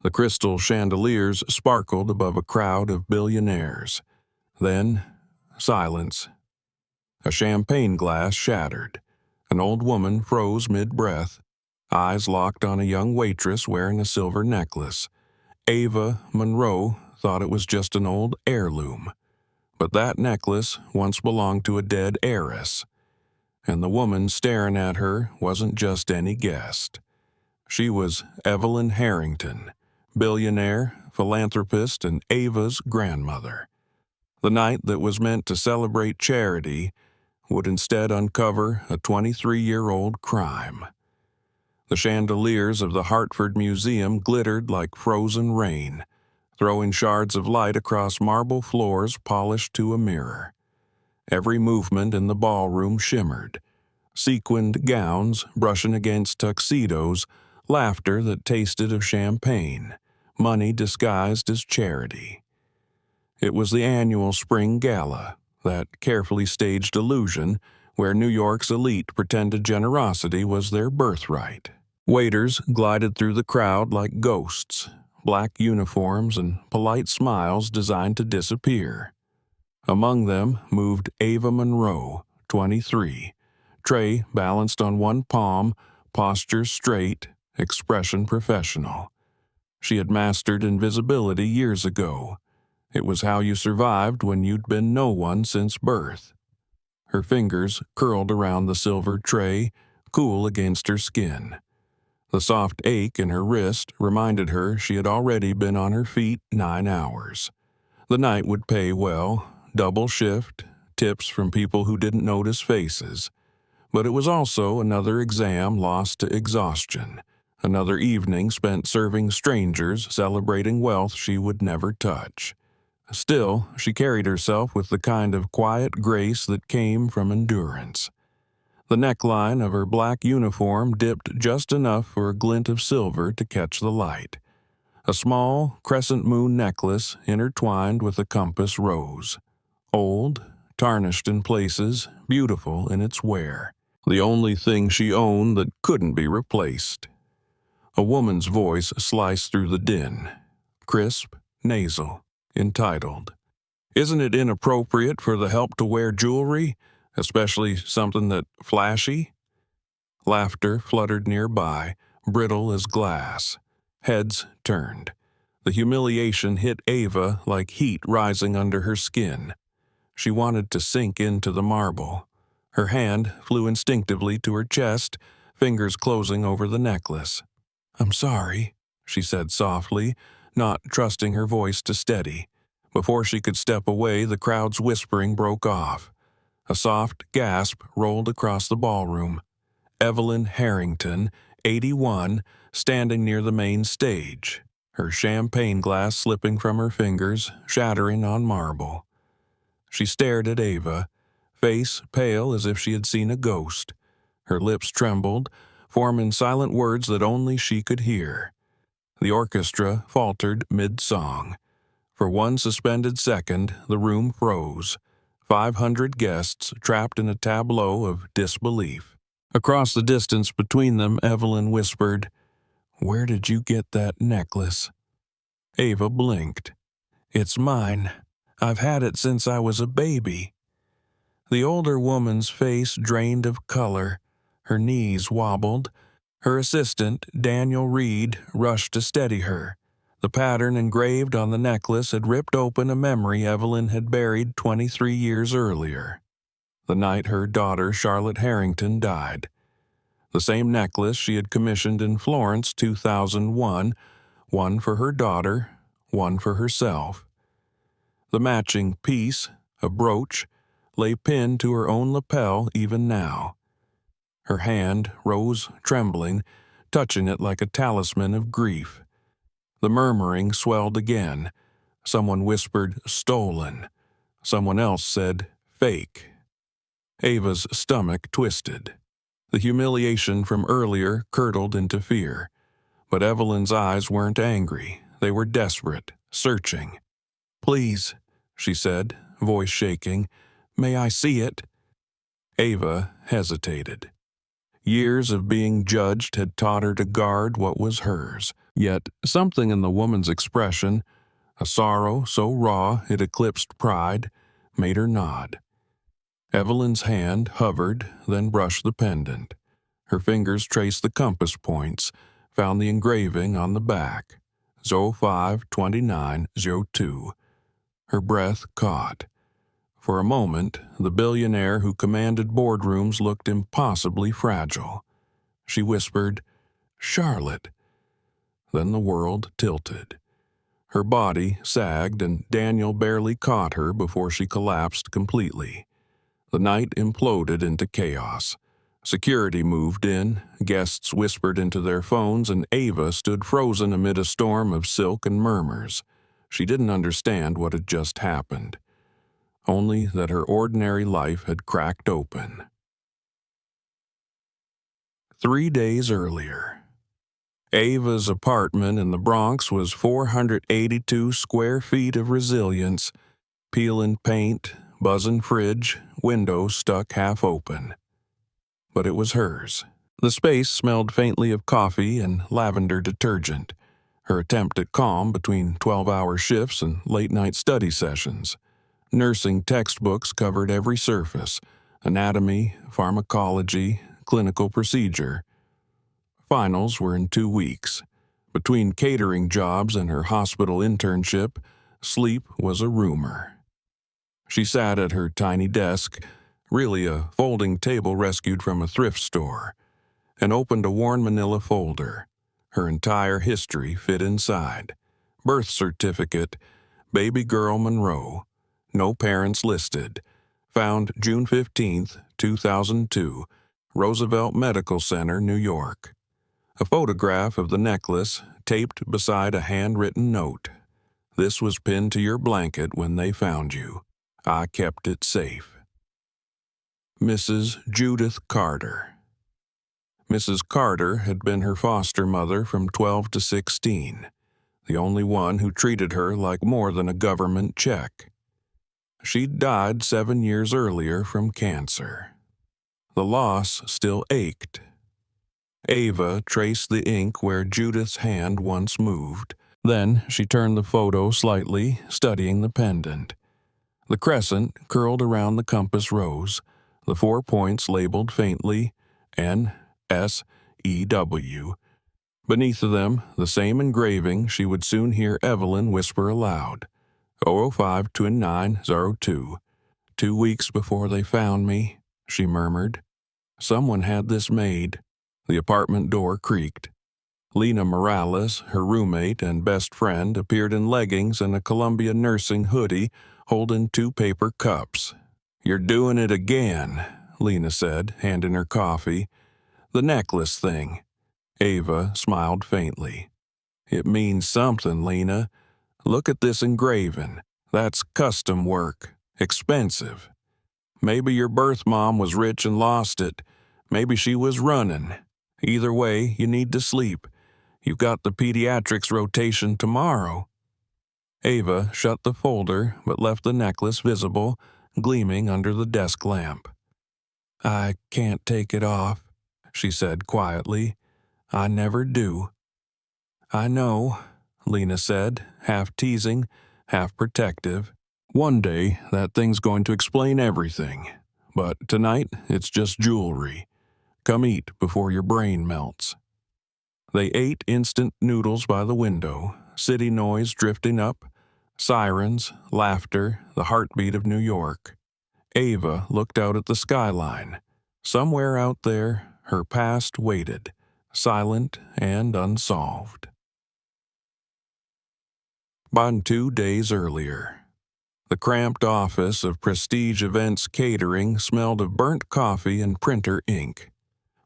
The crystal chandeliers sparkled above a crowd of billionaires. Then, silence. A champagne glass shattered. An old woman froze mid-breath, eyes locked on a young waitress wearing a silver necklace. Ava Monroe thought it was just an old heirloom. But that necklace once belonged to a dead heiress. And the woman staring at her wasn't just any guest. She was Evelyn Harrington, billionaire, philanthropist, and Ava's grandmother. The night that was meant to celebrate charity would instead uncover a 23-year-old crime. The chandeliers of the Hartford Museum glittered like frozen rain, throwing shards of light across marble floors polished to a mirror. Every movement in the ballroom shimmered. Sequined gowns brushing against tuxedos, laughter that tasted of champagne, money disguised as charity. It was the annual spring gala, that carefully staged illusion where New York's elite pretended generosity was their birthright. Waiters glided through the crowd like ghosts, black uniforms and polite smiles designed to disappear. Among them moved Ava Monroe, 23, tray balanced on one palm, posture straight, expression professional. She had mastered invisibility years ago. It was how you survived when you'd been no one since birth. Her fingers curled around the silver tray, cool against her skin. The soft ache in her wrist reminded her she had already been on her feet 9 hours. The night would pay well, double shift, tips from people who didn't notice faces. But it was also another exam lost to exhaustion, another evening spent serving strangers celebrating wealth she would never touch. Still, she carried herself with the kind of quiet grace that came from endurance. The neckline of her black uniform dipped just enough for a glint of silver to catch the light. A small crescent moon necklace intertwined with a compass rose. Old, tarnished in places, beautiful in its wear. The only thing she owned that couldn't be replaced. A woman's voice sliced through the din. Crisp, nasal, entitled. "Isn't it inappropriate for the help to wear jewelry, especially something that flashy?" Laughter fluttered nearby, brittle as glass. Heads turned. The humiliation hit Ava like heat rising under her skin. She wanted to sink into the marble. Her hand flew instinctively to her chest, fingers closing over the necklace. "I'm sorry," she said softly, not trusting her voice to steady. Before she could step away, the crowd's whispering broke off. A soft gasp rolled across the ballroom. Evelyn Harrington, 81, standing near the main stage, her champagne glass slipping from her fingers, shattering on marble. She stared at Ava, face pale as if she had seen a ghost. Her lips trembled, forming silent words that only she could hear. The orchestra faltered mid-song. For one suspended second, the room froze. 500 guests trapped in a tableau of disbelief. Across the distance between them, Evelyn whispered, "Where did you get that necklace?" Ava blinked. "It's mine. I've had it since I was a baby." The older woman's face drained of color. Her knees wobbled. Her assistant, Daniel Reed, rushed to steady her. The pattern engraved on the necklace had ripped open a memory Evelyn had buried 23 years earlier. The night her daughter, Charlotte Harrington, died. The same necklace she had commissioned in Florence 2001, one for her daughter, one for herself. The matching piece, a brooch, lay pinned to her own lapel even now. Her hand rose trembling, touching it like a talisman of grief. The murmuring swelled again. Someone whispered, "Stolen." Someone else said, "Fake." Ava's stomach twisted. The humiliation from earlier curdled into fear. But Evelyn's eyes weren't angry. They were desperate, searching. "Please," she said, voice shaking, "may I see it?" Ava hesitated. Years of being judged had taught her to guard what was hers. Yet something in the woman's expression, a sorrow so raw it eclipsed pride, made her nod. Evelyn's hand hovered, then brushed the pendant. Her fingers traced the compass points, found the engraving on the back, 052902. Her breath caught. For a moment, the billionaire who commanded boardrooms looked impossibly fragile. She whispered, "Charlotte." Then the world tilted. Her body sagged, and Daniel barely caught her before she collapsed completely. The night imploded into chaos. Security moved in, guests whispered into their phones, and Ava stood frozen amid a storm of silk and murmurs. She didn't understand what had just happened, only that her ordinary life had cracked open. 3 days earlier, Ava's apartment in the Bronx was 482 square feet of resilience, peeling paint, buzzing fridge, windows stuck half open. But it was hers. The space smelled faintly of coffee and lavender detergent, her attempt at calm between 12-hour shifts and late-night study sessions. Nursing textbooks covered every surface: anatomy, pharmacology, clinical procedure. Finals were in 2 weeks. Between catering jobs and her hospital internship, sleep was a rumor. She sat at her tiny desk, really a folding table rescued from a thrift store, and opened a worn manila folder. Her entire history fit inside. Birth certificate, baby girl Monroe, no parents listed. Found June 15th, 2002, Roosevelt Medical Center, New York. A photograph of the necklace taped beside a handwritten note. This was pinned to your blanket when they found you. I kept it safe. Mrs. Judith Carter. Mrs. Carter had been her foster mother from 12 to 16, the only one who treated her like more than a government check. She'd died 7 years earlier from cancer. The loss still ached. Ava traced the ink where Judith's hand once moved. Then she turned the photo slightly, studying the pendant. The crescent curled around the compass rose, the 4 points labeled faintly NSEW. Beneath them, the same engraving she would soon hear Evelyn whisper aloud, 0052902. 2 weeks before they found me, she murmured. Someone had this made. The apartment door creaked. Lena Morales, her roommate and best friend, appeared in leggings and a Columbia nursing hoodie, holding 2 paper cups. "You're doing it again," Lena said, handing her coffee. "The necklace thing." Ava smiled faintly. "It means something, Lena. Look at this engraving. That's custom work. Expensive. Maybe your birth mom was rich and lost it. Maybe she was running. Either way, you need to sleep. You've got the pediatrics rotation tomorrow." Ava shut the folder but left the necklace visible, gleaming under the desk lamp. "I can't take it off," she said quietly. "I never do." "I know," Lena said, half teasing, half protective. "One day that thing's going to explain everything. But tonight it's just jewelry. Come eat before your brain melts." They ate instant noodles by the window, city noise drifting up, sirens, laughter, the heartbeat of New York. Ava looked out at the skyline. Somewhere out there, her past waited, silent and unsolved. By 2 days earlier, the cramped office of Prestige Events Catering smelled of burnt coffee and printer ink.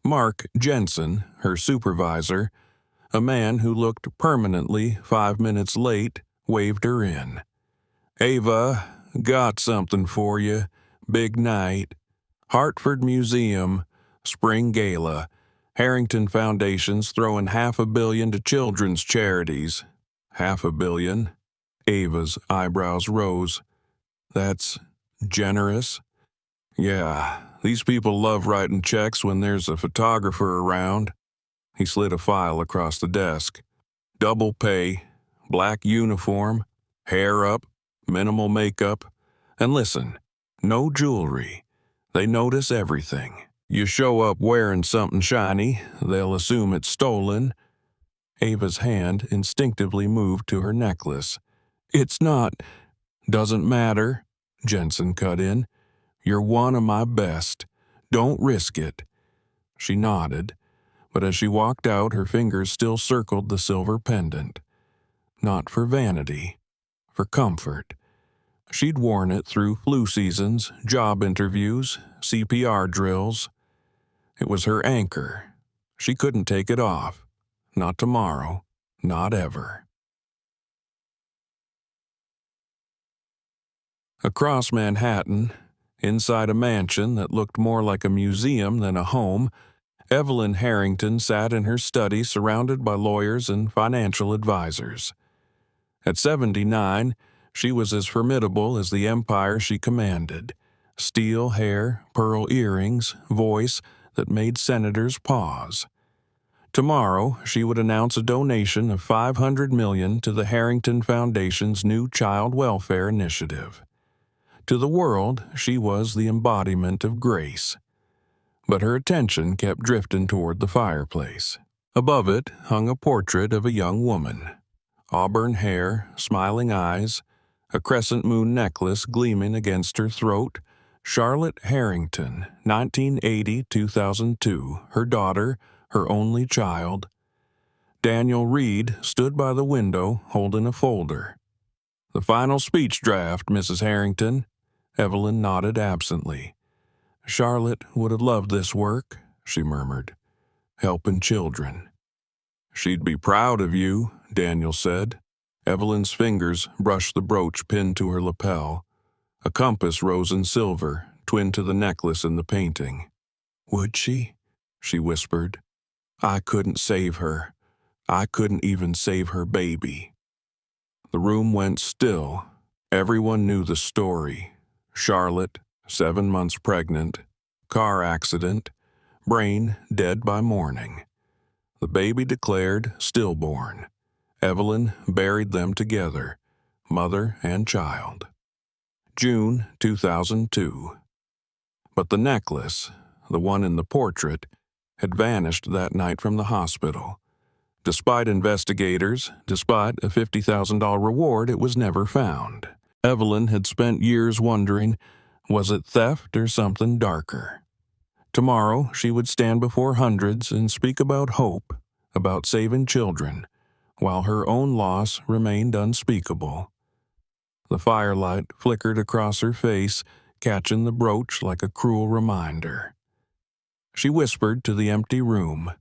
Mark Jensen, her supervisor, a man who looked permanently 5 minutes late, waved her in. "Ava, got something for you. Big night. Hartford Museum, Spring Gala. Harrington Foundation's throwing $500 million to children's charities." $500 million? Ava's eyebrows rose. "That's generous." "Yeah, these people love writing checks when there's a photographer around." He slid a file across the desk. Double pay, black uniform, hair up, minimal makeup, and listen, no jewelry. They notice everything. You show up wearing something shiny, they'll assume it's stolen. Ava's hand instinctively moved to her necklace. It's not. Doesn't matter, Jensen cut in. You're one of my best. Don't risk it. She nodded, but as she walked out, her fingers still circled the silver pendant. Not for vanity, for comfort. She'd worn it through flu seasons, job interviews, CPR drills. It was her anchor. She couldn't take it off. Not tomorrow. Not ever. Across Manhattan, inside a mansion that looked more like a museum than a home, Evelyn Harrington sat in her study surrounded by lawyers and financial advisors. At 79, she was as formidable as the empire she commanded. Steel hair, pearl earrings, voice that made senators pause. Tomorrow, she would announce a donation of $500 million to the Harrington Foundation's new child welfare initiative. To the world, she was the embodiment of grace. But her attention kept drifting toward the fireplace. Above it hung a portrait of a young woman. Auburn hair, smiling eyes, a crescent moon necklace gleaming against her throat. Charlotte Harrington, 1980-2002, her daughter, her only child. Daniel Reed stood by the window holding a folder. The final speech draft, Mrs. Harrington. Evelyn nodded absently. Charlotte would have loved this work, she murmured. Helping children. She'd be proud of you, Daniel said. Evelyn's fingers brushed the brooch pinned to her lapel. A compass rose in silver, twinned to the necklace in the painting. Would she? She whispered. I couldn't save her. I couldn't even save her baby. The room went still. Everyone knew the story. Charlotte, 7 months pregnant, car accident, brain dead by morning. The baby declared stillborn. Evelyn buried them together, mother and child. June 2002. But the necklace, the one in the portrait, had vanished that night from the hospital. Despite investigators, despite a $50,000 reward, it was never found. Evelyn had spent years wondering, was it theft or something darker? Tomorrow she would stand before hundreds and speak about hope, about saving children, while her own loss remained unspeakable. The firelight flickered across her face, catching the brooch like a cruel reminder. She whispered to the empty room,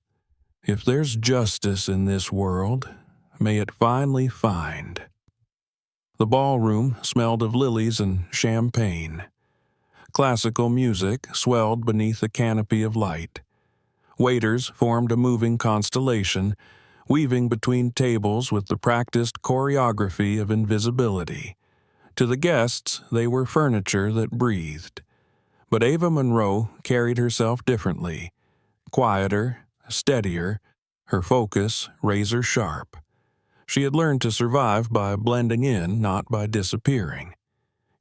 if there's justice in this world, may it finally find. The ballroom smelled of lilies and champagne. Classical music swelled beneath a canopy of light. Waiters formed a moving constellation, weaving between tables with the practiced choreography of invisibility. To the guests, they were furniture that breathed. But Ava Monroe carried herself differently, quieter, steadier, her focus razor sharp. She had learned to survive by blending in, not by disappearing.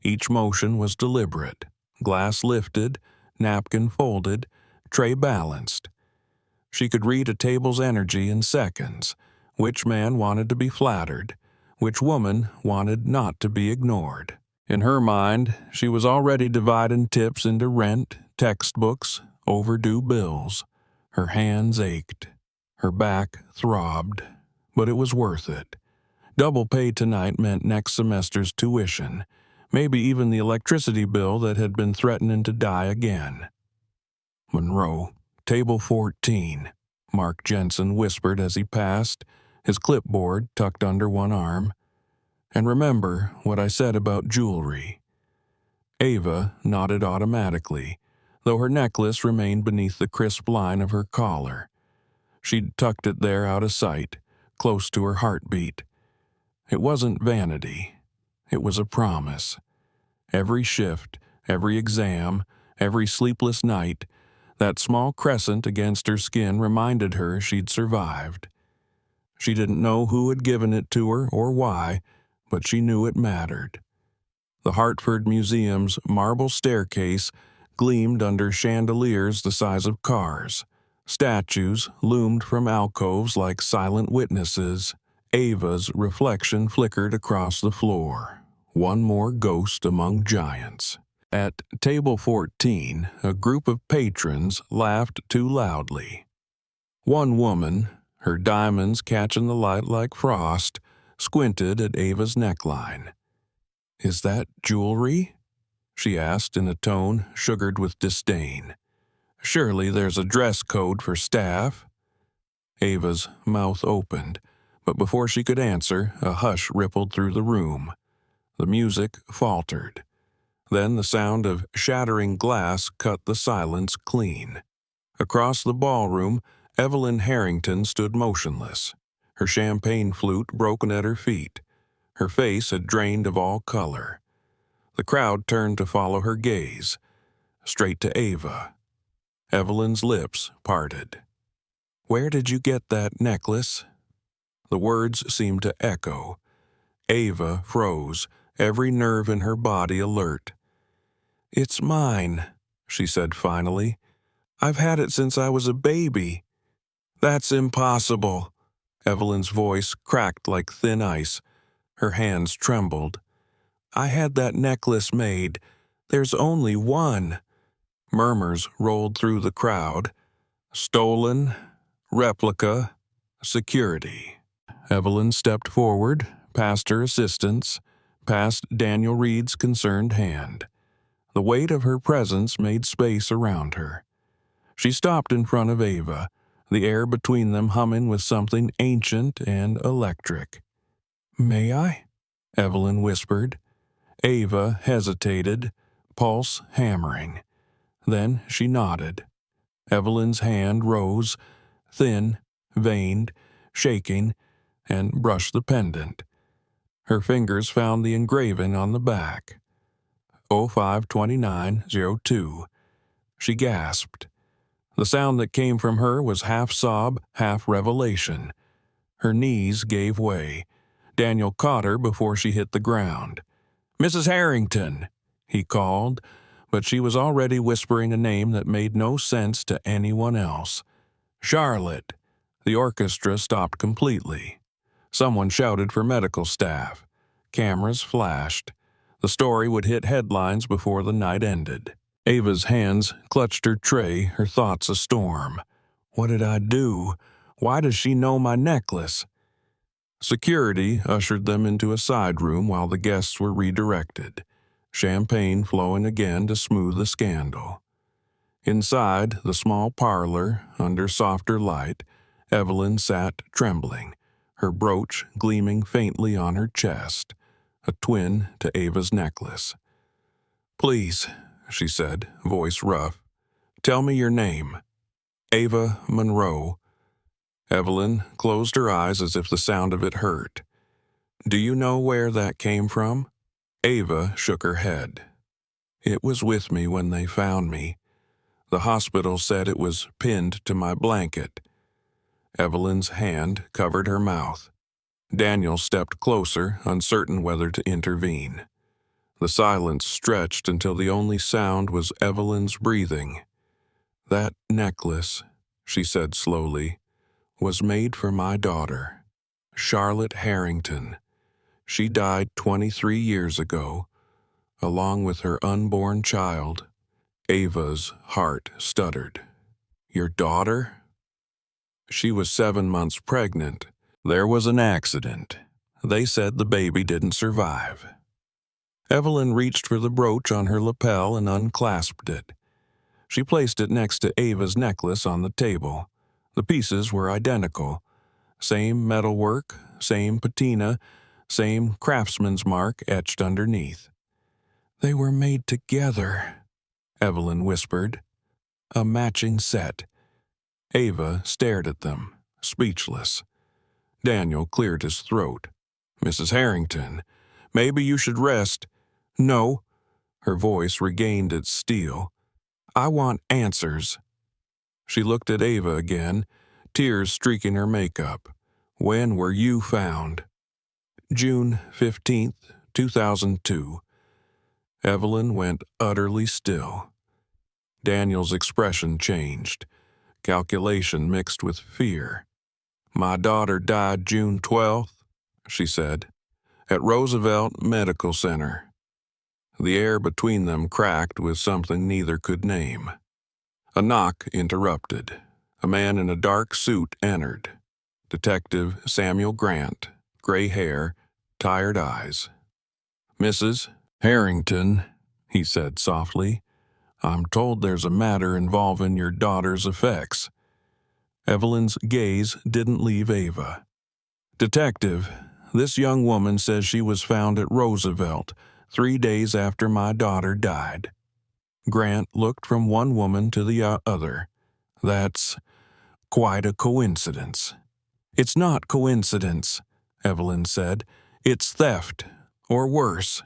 Each motion was deliberate, glass lifted, napkin folded, tray balanced. She could read a table's energy in seconds, which man wanted to be flattered, which woman wanted not to be ignored. In her mind, she was already dividing tips into rent, textbooks, overdue bills. Her hands ached. Her back throbbed. But it was worth it. Double pay tonight meant next semester's tuition, maybe even the electricity bill that had been threatening to die again. Monroe, table 14, Mark Jensen whispered as he passed, his clipboard tucked under one arm. And remember what I said about jewelry. Ava nodded automatically, though her necklace remained beneath the crisp line of her collar. She'd tucked it there out of sight, close to her heartbeat. It wasn't vanity. It was a promise. Every shift, every exam, every sleepless night, that small crescent against her skin reminded her she'd survived. She didn't know who had given it to her or why, but she knew it mattered. The Hartford Museum's marble staircase gleamed under chandeliers the size of cars. Statues loomed from alcoves like silent witnesses. Ava's reflection flickered across the floor. One more ghost among giants. At table 14, a group of patrons laughed too loudly. One woman, her diamonds catching the light like frost, squinted at Ava's neckline. "Is that jewelry?" she asked in a tone sugared with disdain. "Surely there's a dress code for staff." Ava's mouth opened, but before she could answer, a hush rippled through the room. The music faltered. Then the sound of shattering glass cut the silence clean. Across the ballroom, Evelyn Harrington stood motionless, her champagne flute broken at her feet. Her face had drained of all color. The crowd turned to follow her gaze, straight to Ava. Evelyn's lips parted. "Where did you get that necklace?" The words seemed to echo. Ava froze, every nerve in her body alert. "It's mine," she said finally. "I've had it since I was a baby." "That's impossible." Evelyn's voice cracked like thin ice. Her hands trembled. "I had that necklace made. There's only one." Murmurs rolled through the crowd. "Stolen, replica, security." Evelyn stepped forward, past her assistants, past Daniel Reed's concerned hand. The weight of her presence made space around her. She stopped in front of Ava, the air between them humming with something ancient and electric. "May I?" Evelyn whispered. Ava hesitated, pulse hammering. Then she nodded. Evelyn's hand rose, thin, veined, shaking, and brushed the pendant. Her fingers found the engraving on the back. 052902. She gasped. The sound that came from her was half sob, half revelation. Her knees gave way. Daniel caught her before she hit the ground. "Mrs. Harrington," he called, but she was already whispering a name that made no sense to anyone else. "Charlotte." The orchestra stopped completely. Someone shouted for medical staff. Cameras flashed. The story would hit headlines before the night ended. Ava's hands clutched her tray, her thoughts a storm. What did I do? Why does she know my necklace? Security ushered them into a side room while the guests were redirected, champagne flowing again to smooth the scandal. Inside the small parlor, under softer light, Evelyn sat trembling, her brooch gleaming faintly on her chest, a twin to Ava's necklace. "Please," she said, voice rough, "tell me your name." "Ava Monroe." Evelyn closed her eyes as if the sound of it hurt. "Do you know where that came from?" Ava shook her head. "It was with me when they found me. The hospital said it was pinned to my blanket." Evelyn's hand covered her mouth. Daniel stepped closer, uncertain whether to intervene. The silence stretched until the only sound was Evelyn's breathing. "That necklace," she said slowly, "was made for my daughter, Charlotte Harrington. She died 23 years ago, along with her unborn child." Ava's heart stuttered. "Your daughter?" "She was 7 months pregnant. There was an accident. They said the baby didn't survive." Evelyn reached for the brooch on her lapel and unclasped it. She placed it next to Ava's necklace on the table. The pieces were identical. Same metalwork, same patina, same craftsman's mark etched underneath. "They were made together," Evelyn whispered. "A matching set." Ava stared at them, speechless. Daniel cleared his throat. "Mrs. Harrington, maybe you should rest." "No." Her voice regained its steel. "I want answers." She looked at Ava again, tears streaking her makeup. When were you found? June 15th, 2002. Evelyn went utterly still. Daniel's expression changed, calculation mixed with fear. My daughter died June 12th, she said, at Roosevelt Medical Center. The air between them cracked with something neither could name. A knock interrupted. A man in a dark suit entered. Detective Samuel Grant, gray hair, tired eyes. Mrs. Harrington, he said softly, I'm told there's a matter involving your daughter's effects. Evelyn's gaze didn't leave Ava. Detective, this young woman says she was found at Roosevelt 3 days after my daughter died. Grant looked from one woman to the other. That's quite a coincidence. It's not coincidence, Evelyn said. It's theft, or worse.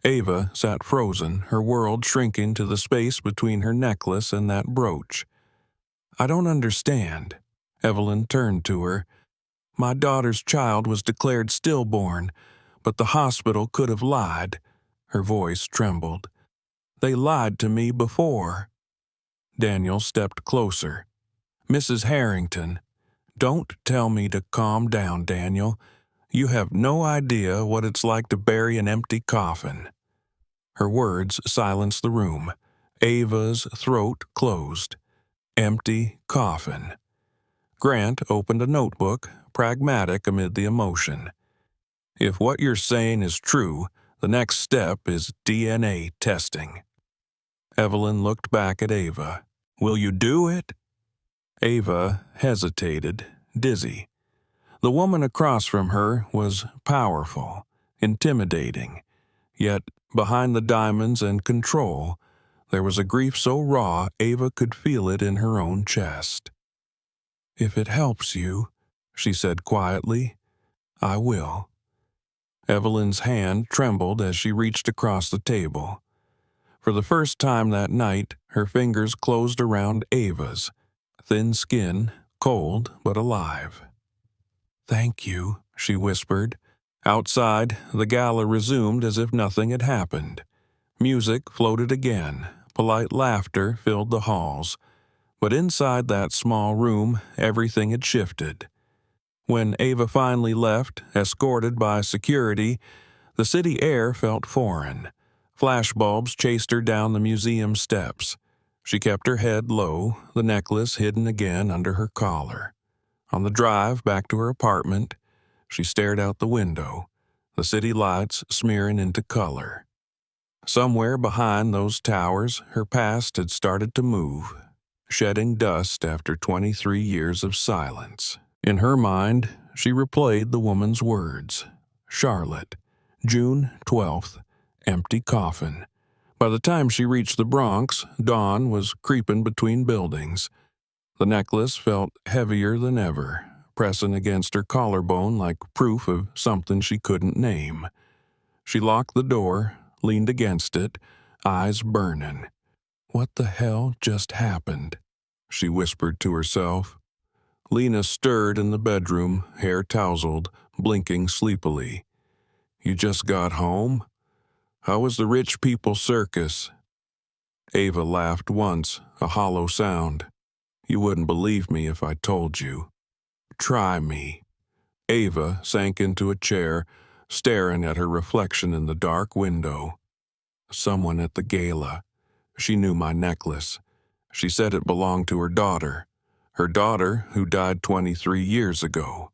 Ava sat frozen, her world shrinking to the space between her necklace and that brooch. I don't understand. Evelyn turned to her. My daughter's child was declared stillborn, but the hospital could have lied. Her voice trembled. They lied to me before. Daniel stepped closer. Mrs. Harrington, don't tell me to calm down, Daniel. You have no idea what it's like to bury an empty coffin. Her words silenced the room. Ava's throat closed. Empty coffin. Grant opened a notebook, pragmatic amid the emotion. If what you're saying is true, the next step is DNA testing. Evelyn looked back at Ava. Will you do it? Ava hesitated, dizzy. The woman across from her was powerful, intimidating. Yet, behind the diamonds and control, there was a grief so raw Ava could feel it in her own chest. If it helps you, she said quietly, I will. Evelyn's hand trembled as she reached across the table. For the first time that night, her fingers closed around Ava's, thin skin, cold but alive. Thank you, she whispered. Outside, the gala resumed as if nothing had happened. Music floated again, polite laughter filled the halls. But inside that small room, everything had shifted. When Ava finally left, escorted by security, the city air felt foreign. Flashbulbs chased her down the museum steps. She kept her head low, the necklace hidden again under her collar. On the drive back to her apartment, she stared out the window, the city lights smearing into color. Somewhere behind those towers, her past had started to move, shedding dust after 23 years of silence. In her mind, she replayed the woman's words. Charlotte, June 12th, empty coffin. By the time she reached the Bronx, dawn was creeping between buildings. The necklace felt heavier than ever, pressing against her collarbone like proof of something she couldn't name. She locked the door, leaned against it, eyes burning. What the hell just happened? She whispered to herself. Lena stirred in the bedroom, hair tousled, blinking sleepily. You just got home? How was the rich people circus? Ava laughed once, a hollow sound. You wouldn't believe me if I told you. Try me. Ava sank into a chair, staring at her reflection in the dark window. Someone at the gala. She knew my necklace. She said it belonged to her daughter who died 23 years ago.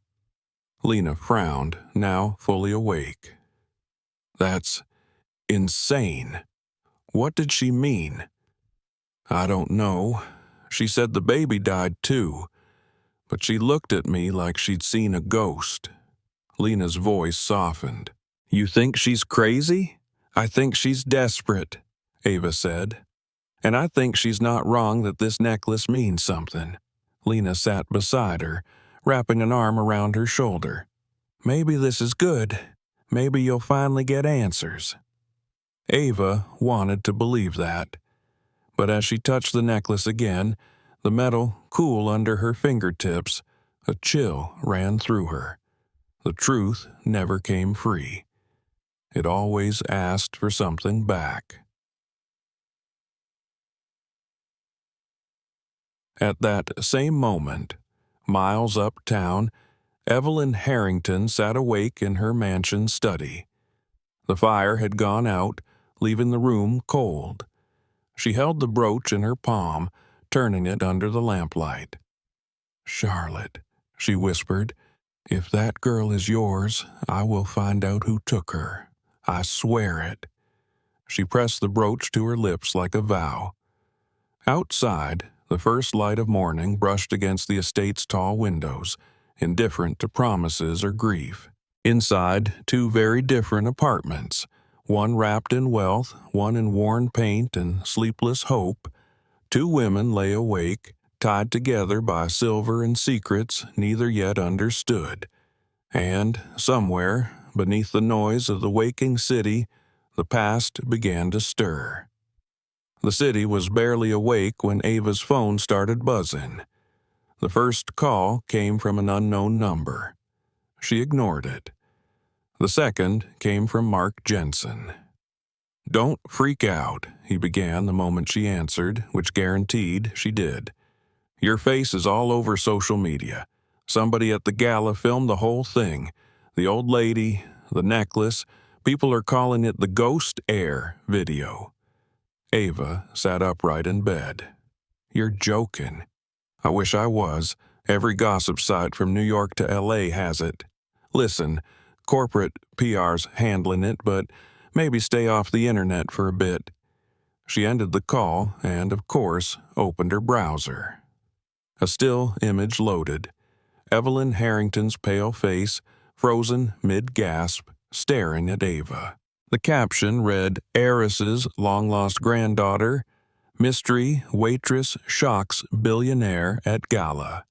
Lena frowned, now fully awake. That's insane. What did she mean? I don't know. She said the baby died too, but she looked at me like she'd seen a ghost. Lena's voice softened. You think she's crazy? I think she's desperate, Ava said. And I think she's not wrong that this necklace means something. Lena sat beside her, wrapping an arm around her shoulder. Maybe this is good. Maybe you'll finally get answers. Ava wanted to believe that. But as she touched the necklace again, the metal cool under her fingertips, A chill ran through her. The truth never came free. It always asked for something back. At that same moment, miles uptown, Evelyn Harrington sat awake in her mansion study. The fire had gone out, leaving the room cold. She held the brooch in her palm, turning it under the lamplight. "Charlotte," she whispered, "if that girl is yours, I will find out who took her. I swear it." She pressed the brooch to her lips like a vow. Outside, the first light of morning brushed against the estate's tall windows, indifferent to promises or grief. Inside, two very different apartments, one wrapped in wealth, one in worn paint and sleepless hope. Two women lay awake, tied together by silver and secrets neither yet understood. And, somewhere, beneath the noise of the waking city, the past began to stir. The city was barely awake when Ava's phone started buzzing. The first call came from an unknown number. She ignored it. The second came from Mark Jensen. "Don't freak out," he began the moment she answered, which guaranteed she did. "Your face is all over social media. Somebody at the gala filmed the whole thing. The old lady, the necklace. People are calling it the Ghost Air video." Ava sat upright in bed. "You're joking." "I wish I was. Every gossip site from New York to LA has it. Listen, corporate PR's handling it, but maybe stay off the internet for a bit." She ended the call and, of course, opened her browser. A still image loaded. Evelyn Harrington's pale face, frozen mid-gasp, staring at Ava. The caption read, "Heiress's long-lost granddaughter. Mystery waitress shocks billionaire at gala."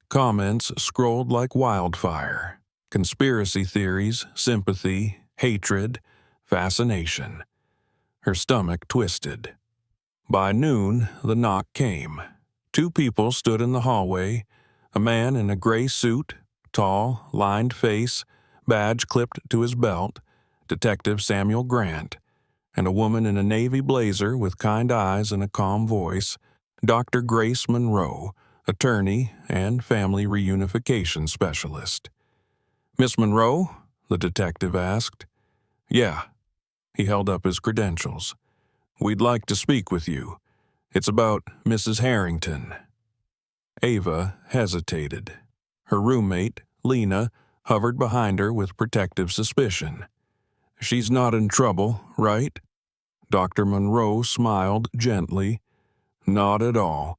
Comments scrolled like wildfire. Conspiracy theories, sympathy, hatred, fascination. Her stomach twisted. By noon, the knock came. Two people stood in the hallway, a man in a gray suit, tall, lined face, badge clipped to his belt, Detective Samuel Grant, and a woman in a navy blazer with kind eyes and a calm voice, Dr. Grace Monroe, attorney and family reunification specialist. "Miss Monroe?" the detective asked. "Yeah." He held up his credentials. "We'd like to speak with you. It's about Mrs. Harrington." Ava hesitated. Her roommate, Lena, hovered behind her with protective suspicion. "She's not in trouble, right?" Dr. Monroe smiled gently. "Not at all.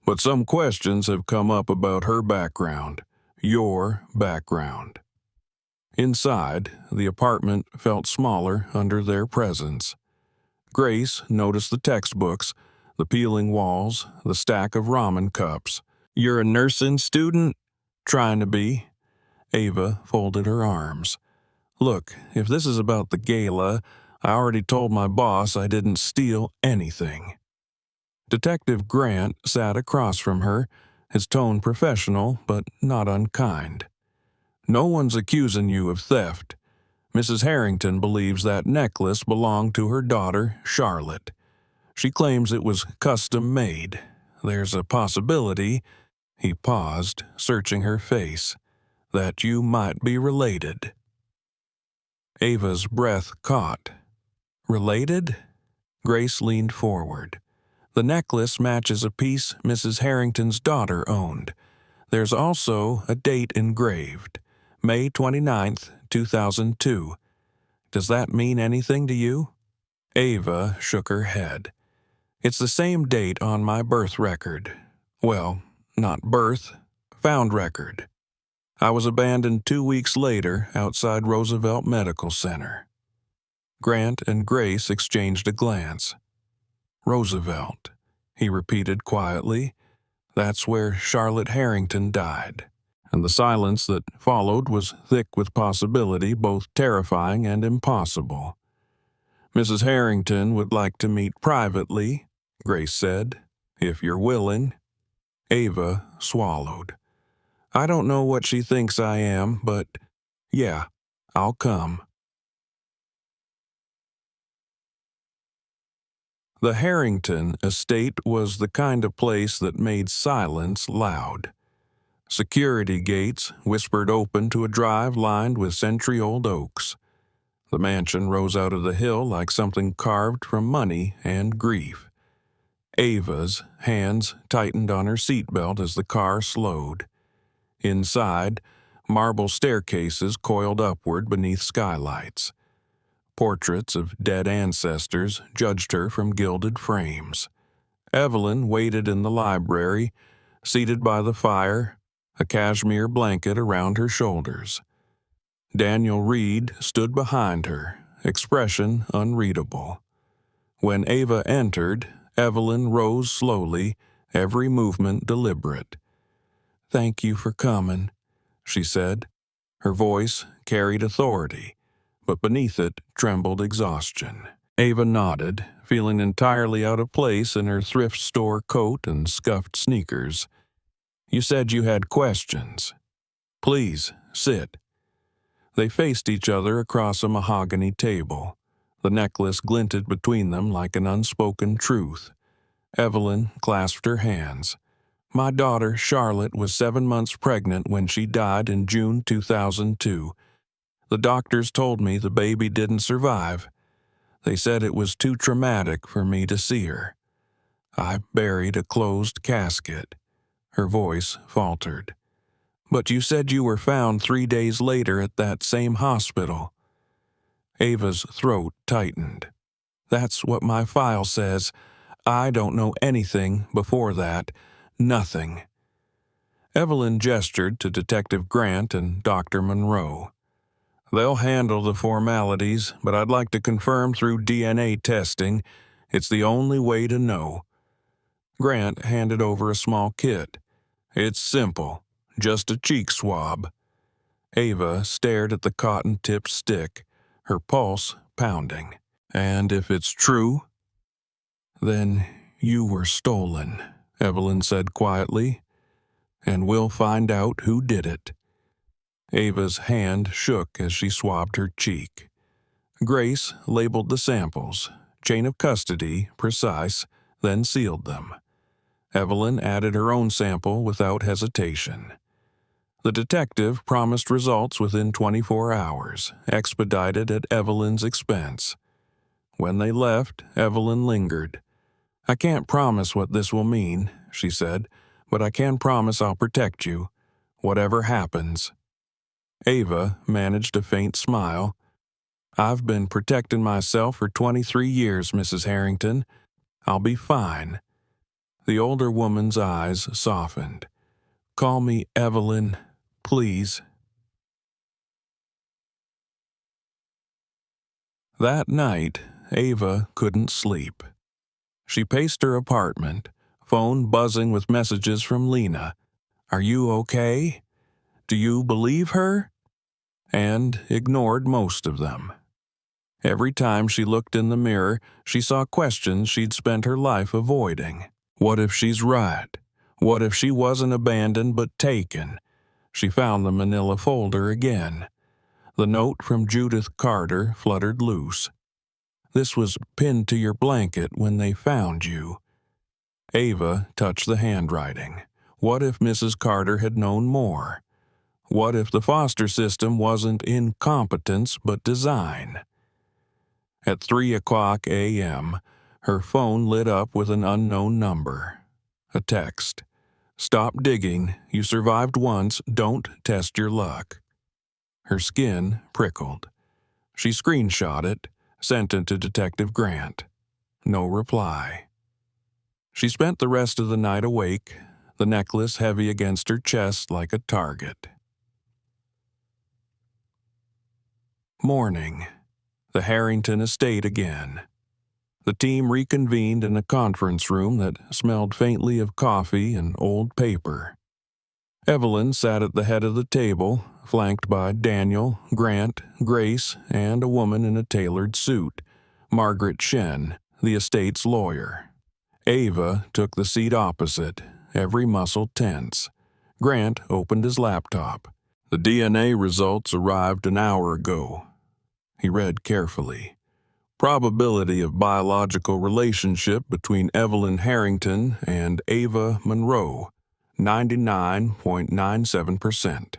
But some questions have come up about her background. Your background." Inside, the apartment felt smaller under their presence. Grace noticed the textbooks, the peeling walls, the stack of ramen cups. "You're a nursing student?" "Trying to be." Ava folded her arms. "Look, if this is about the gala, I already told my boss I didn't steal anything." Detective Grant sat across from her, his tone professional but not unkind. "No one's accusing you of theft. Mrs. Harrington believes that necklace belonged to her daughter, Charlotte. She claims it was custom made. There's a possibility," he paused, searching her face, "that you might be related." Ava's breath caught. "Related?" Grace leaned forward. "The necklace matches a piece Mrs. Harrington's daughter owned. There's also a date engraved, May 29th, 2002. Does that mean anything to you?" Ava shook her head. "It's the same date on my birth record. Well, not birth, found record. I was abandoned 2 weeks later outside Roosevelt Medical Center." Grant and Grace exchanged a glance. "Roosevelt," he repeated quietly. "That's where Charlotte Harrington died." And the silence that followed was thick with possibility, both terrifying and impossible. "Mrs. Harrington would like to meet privately," Grace said, "if you're willing." Ava swallowed. I don't know what she thinks I am, but yeah, I'll come." The Harrington estate was the kind of place that made silence loud. Security gates whispered open to a drive lined with century-old oaks. The mansion rose out of the hill like something carved from money and grief. Ava's hands tightened on her seatbelt as the car slowed. Inside, marble staircases coiled upward beneath skylights. Portraits of dead ancestors judged her from gilded frames. Evelyn waited in the library, seated by the fire, a cashmere blanket around her shoulders. Daniel Reed stood behind her, expression unreadable. When Ava entered, Evelyn rose slowly, every movement deliberate. "Thank you for coming," she said. Her voice carried authority, but beneath it trembled exhaustion. Ava nodded, feeling entirely out of place in her thrift store coat and scuffed sneakers. "You said you had questions. Please, sit." They faced each other across a mahogany table. The necklace glinted between them like an unspoken truth. Evelyn clasped her hands. "My daughter, Charlotte, was 7 months pregnant when she died in June 2002. The doctors told me the baby didn't survive. They said it was too traumatic for me to see her. I buried a closed casket." Her voice faltered. "But you said you were found 3 days later at that same hospital." Ava's throat tightened. "That's what my file says. I don't know anything before that. Nothing." Evelyn gestured to Detective Grant and Dr. Monroe. "They'll handle the formalities, but I'd like to confirm through DNA testing. It's the only way to know." Grant handed over a small kit. "It's simple, just a cheek swab." Ava stared at the cotton-tipped stick, her pulse pounding. "And if it's true?" "Then you were stolen," Evelyn said quietly. "And we'll find out who did it." Ava's hand shook as she swabbed her cheek. Grace labeled the samples, chain of custody, precise, then sealed them. Evelyn added her own sample without hesitation. The detective promised results within 24 hours, expedited at Evelyn's expense. When they left, Evelyn lingered. "I can't promise what this will mean," she said, "but I can promise I'll protect you, whatever happens." Ava managed a faint smile. "I've been protecting myself for 23 years, Mrs. Harrington. I'll be fine." The older woman's eyes softened. "Call me Evelyn, please." That night, Ava couldn't sleep. She paced her apartment, phone buzzing with messages from Lena. "Are you okay? Do you believe her?" And ignored most of them. Every time she looked in the mirror, she saw questions she'd spent her life avoiding. What if she's right? What if she wasn't abandoned but taken? She found the manila folder again. The note from Judith Carter fluttered loose. "This was pinned to your blanket when they found you." Ava touched the handwriting. What if Mrs. Carter had known more? What if the foster system wasn't incompetence but design? At 3:00 a.m., her phone lit up with an unknown number. A text. "Stop digging. You survived once. Don't test your luck." Her skin prickled. She screenshot it, sent it to Detective Grant. No reply. She spent the rest of the night awake, the necklace heavy against her chest like a target. Morning. The Harrington estate again. The team reconvened in a conference room that smelled faintly of coffee and old paper. Evelyn sat at the head of the table, flanked by Daniel, Grant, Grace, and a woman in a tailored suit, Margaret Shen, the estate's lawyer. Ava took the seat opposite, every muscle tense. Grant opened his laptop. The DNA results arrived an hour ago. He read carefully. Probability of biological relationship between Evelyn Harrington and Ava Monroe, 99.97%.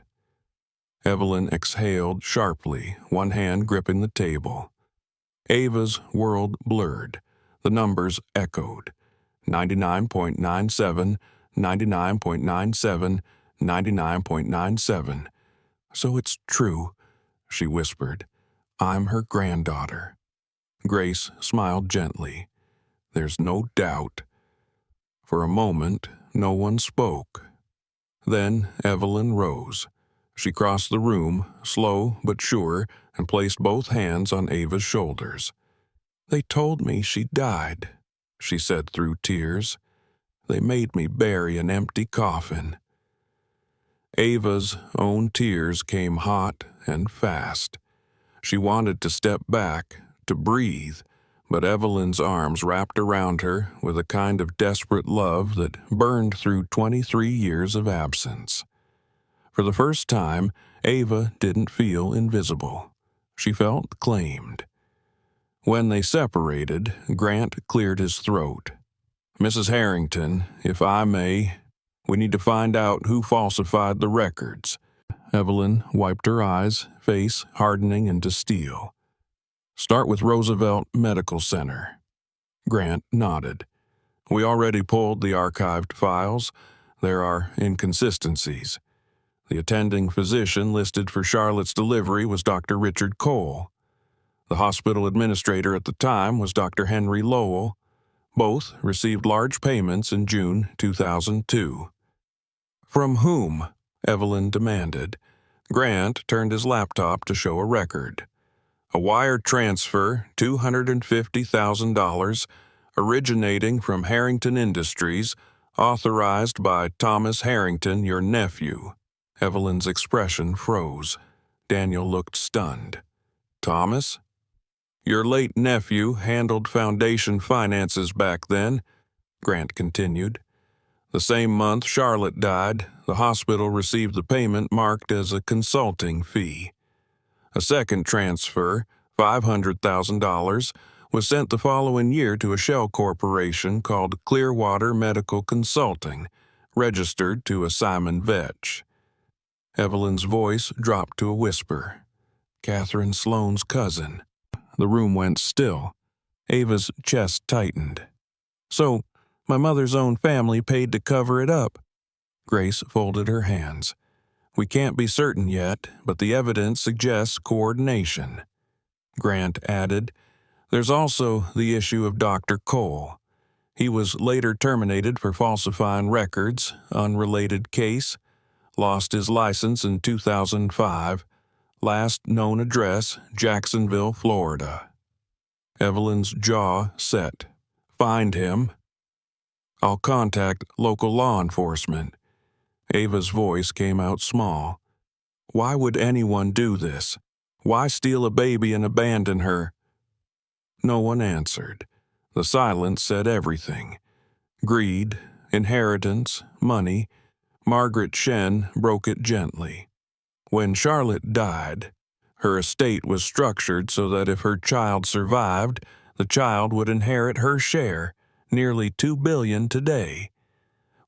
Evelyn exhaled sharply, one hand gripping the table. Ava's world blurred. The numbers echoed. 99.97, 99.97, 99.97. So it's true, she whispered. I'm her granddaughter. Grace smiled gently. There's no doubt. For a moment, no one spoke. Then Evelyn rose. She crossed the room, slow but sure, and placed both hands on Ava's shoulders. They told me she died, she said through tears. They made me bury an empty coffin. Ava's own tears came hot and fast. She wanted to step back, to breathe, but Evelyn's arms wrapped around her with a kind of desperate love that burned through 23 years of absence. For the first time, Ava didn't feel invisible. She felt claimed. When they separated, Grant cleared his throat. Mrs. Harrington, if I may, we need to find out who falsified the records. Evelyn wiped her eyes, face hardening into steel. Start with Roosevelt Medical Center. Grant nodded. We already pulled the archived files. There are inconsistencies. The attending physician listed for Charlotte's delivery was Dr. Richard Cole. The hospital administrator at the time was Dr. Henry Lowell. Both received large payments in June 2002. From whom? Evelyn demanded. Grant turned his laptop to show a record. A wire transfer, $250,000, originating from Harrington Industries, authorized by Thomas Harrington, your nephew. Evelyn's expression froze. Daniel looked stunned. Thomas? Your late nephew handled foundation finances back then, Grant continued. The same month Charlotte died, the hospital received the payment marked as a consulting fee. A second transfer, $500,000, was sent the following year to a shell corporation called Clearwater Medical Consulting, registered to a Simon Vetch. Evelyn's voice dropped to a whisper. Catherine Sloane's cousin. The room went still. Ava's chest tightened. So, my mother's own family paid to cover it up. Grace folded her hands. We can't be certain yet, but the evidence suggests coordination. Grant added, There's also the issue of Dr. Cole. He was later terminated for falsifying records, unrelated case, lost his license in 2005, last known address, Jacksonville, Florida. Evelyn's jaw set. Find him. I'll contact local law enforcement. Ava's voice came out small. Why would anyone do this? Why steal a baby and abandon her? No one answered. The silence said everything. Greed, inheritance, money. Margaret Shen broke it gently. When Charlotte died, her estate was structured so that if her child survived, the child would inherit her share, nearly $2 billion today.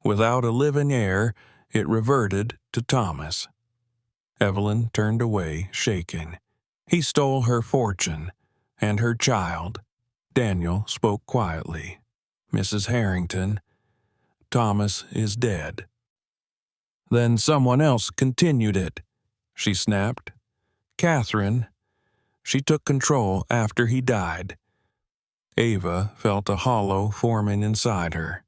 Without a living heir, it reverted to Thomas. Evelyn turned away, shaking. He stole her fortune, and her child. Daniel spoke quietly. Mrs. Harrington, Thomas is dead. Then someone else continued it, she snapped. Catherine. She took control after he died. Ava felt a hollow forming inside her.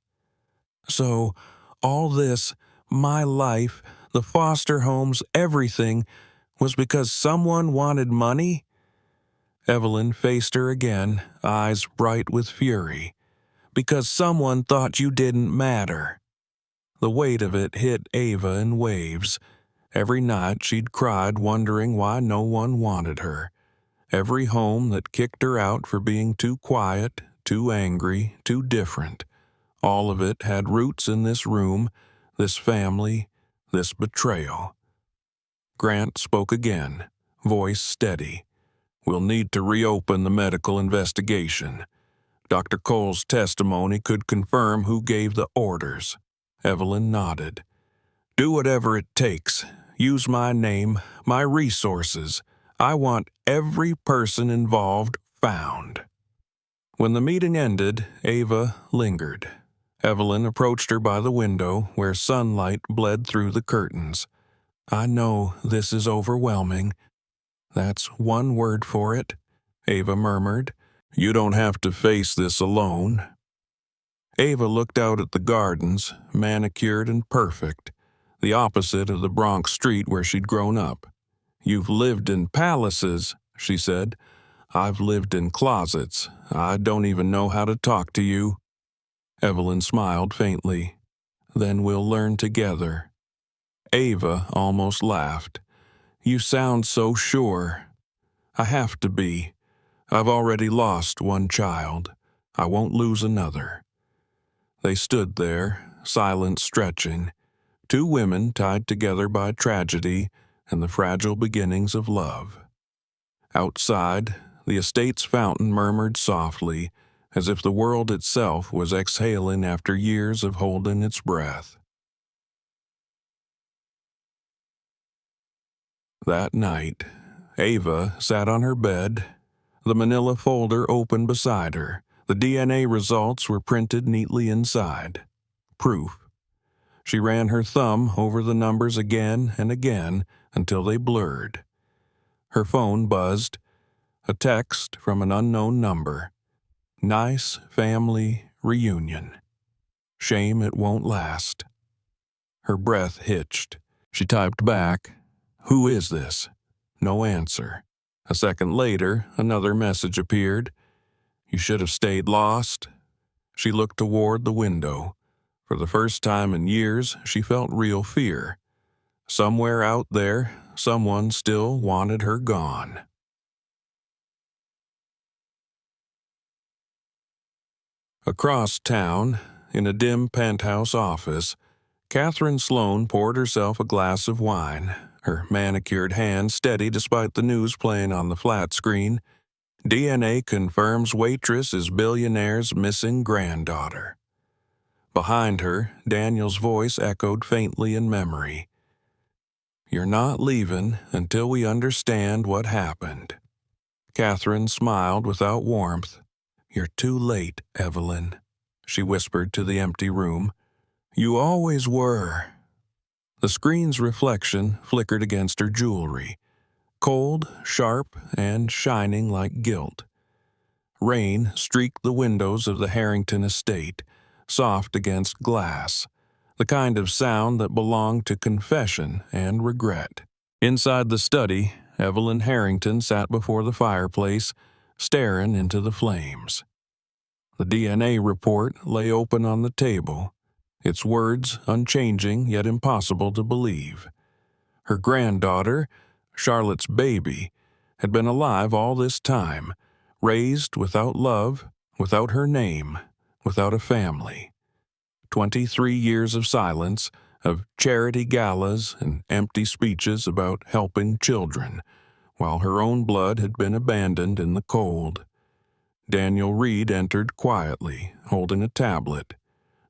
So, all this, my life, the foster homes, everything, was because someone wanted money? Evelyn faced her again, eyes bright with fury. Because someone thought you didn't matter. The weight of it hit Ava in waves. Every night she'd cried wondering why no one wanted her. Every home that kicked her out for being too quiet, too angry, too different. All of it had roots in this room, this family, this betrayal. Grant spoke again, voice steady. We'll need to reopen the medical investigation. Dr. Cole's testimony could confirm who gave the orders. Evelyn nodded. Do whatever it takes. Use my name, my resources. I want every person involved found. When the meeting ended, Ava lingered. Evelyn approached her by the window where sunlight bled through the curtains. I know this is overwhelming. That's one word for it, Ava murmured. You don't have to face this alone. Ava looked out at the gardens, manicured and perfect, the opposite of the Bronx street where she'd grown up. You've lived in palaces, she said. I've lived in closets. I don't even know how to talk to you. Evelyn smiled faintly. Then we'll learn together. Ava almost laughed. You sound so sure. I have to be. I've already lost one child. I won't lose another. They stood there, silent stretching, two women tied together by tragedy and the fragile beginnings of love. Outside, the estate's fountain murmured softly, as if the world itself was exhaling after years of holding its breath. That night, Ava sat on her bed, the manila folder open beside her. The DNA results were printed neatly inside. Proof. She ran her thumb over the numbers again and again until they blurred. Her phone buzzed. A text from an unknown number. Nice family reunion. Shame it won't last. Her breath hitched. She typed back, Who is this? No answer. A second later, another message appeared. You should have stayed lost. She looked toward the window. For the first time in years, she felt real fear. Somewhere out there, someone still wanted her gone. Across town, in a dim penthouse office, Catherine Sloane poured herself a glass of wine, her manicured hand steady despite the news playing on the flat screen. DNA confirms waitress is Billionaire's missing granddaughter. Behind her, Daniel's voice echoed faintly in memory. You're not leaving until we understand what happened. Catherine smiled without warmth. You're too late, Evelyn, she whispered to the empty room. You always were. The screen's reflection flickered against her jewelry, cold, sharp, and shining like gilt. Rain streaked the windows of the Harrington estate, soft against glass, the kind of sound that belonged to confession and regret. Inside the study, Evelyn Harrington sat before the fireplace, staring into the flames. The DNA report lay open on the table, its words unchanging yet impossible to believe. Her granddaughter, Charlotte's baby, had been alive all this time, raised without love, without her name, without a family. 23 years of silence, of charity galas and empty speeches about helping children, while her own blood had been abandoned in the cold. Daniel Reed entered quietly, holding a tablet.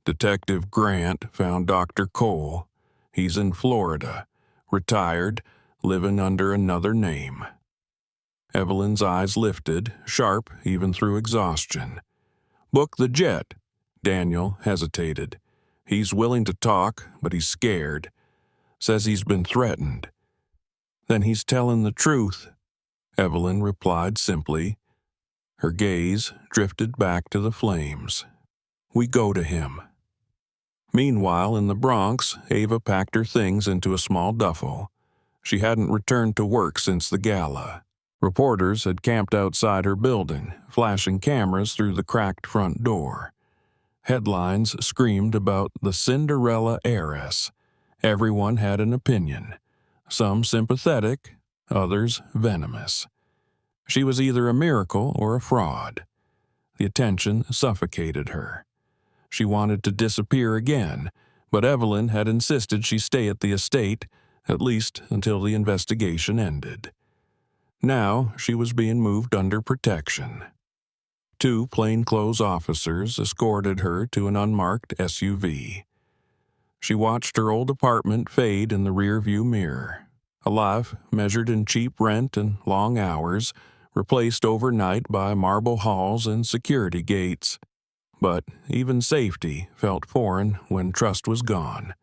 Detective Grant found Dr. Cole. He's in Florida, retired, living under another name. Evelyn's eyes lifted, sharp even through exhaustion. Book the jet. Daniel hesitated. He's willing to talk, but he's scared. Says he's been threatened. Then he's telling the truth, Evelyn replied simply. Her gaze drifted back to the flames. We go to him. Meanwhile, in the Bronx, Ava packed her things into a small duffel. She hadn't returned to work since the gala. Reporters had camped outside her building, flashing cameras through the cracked front door. Headlines screamed about the Cinderella heiress. Everyone had an opinion, some sympathetic, others venomous. She was either a miracle or a fraud. The attention suffocated her. She wanted to disappear again, but Evelyn had insisted she stay at the estate, at least until the investigation ended. Now she was being moved under protection. 2 plainclothes officers escorted her to an unmarked SUV. She watched her old apartment fade in the rearview mirror, a life measured in cheap rent and long hours, replaced overnight by marble halls and security gates. But even safety felt foreign when trust was gone.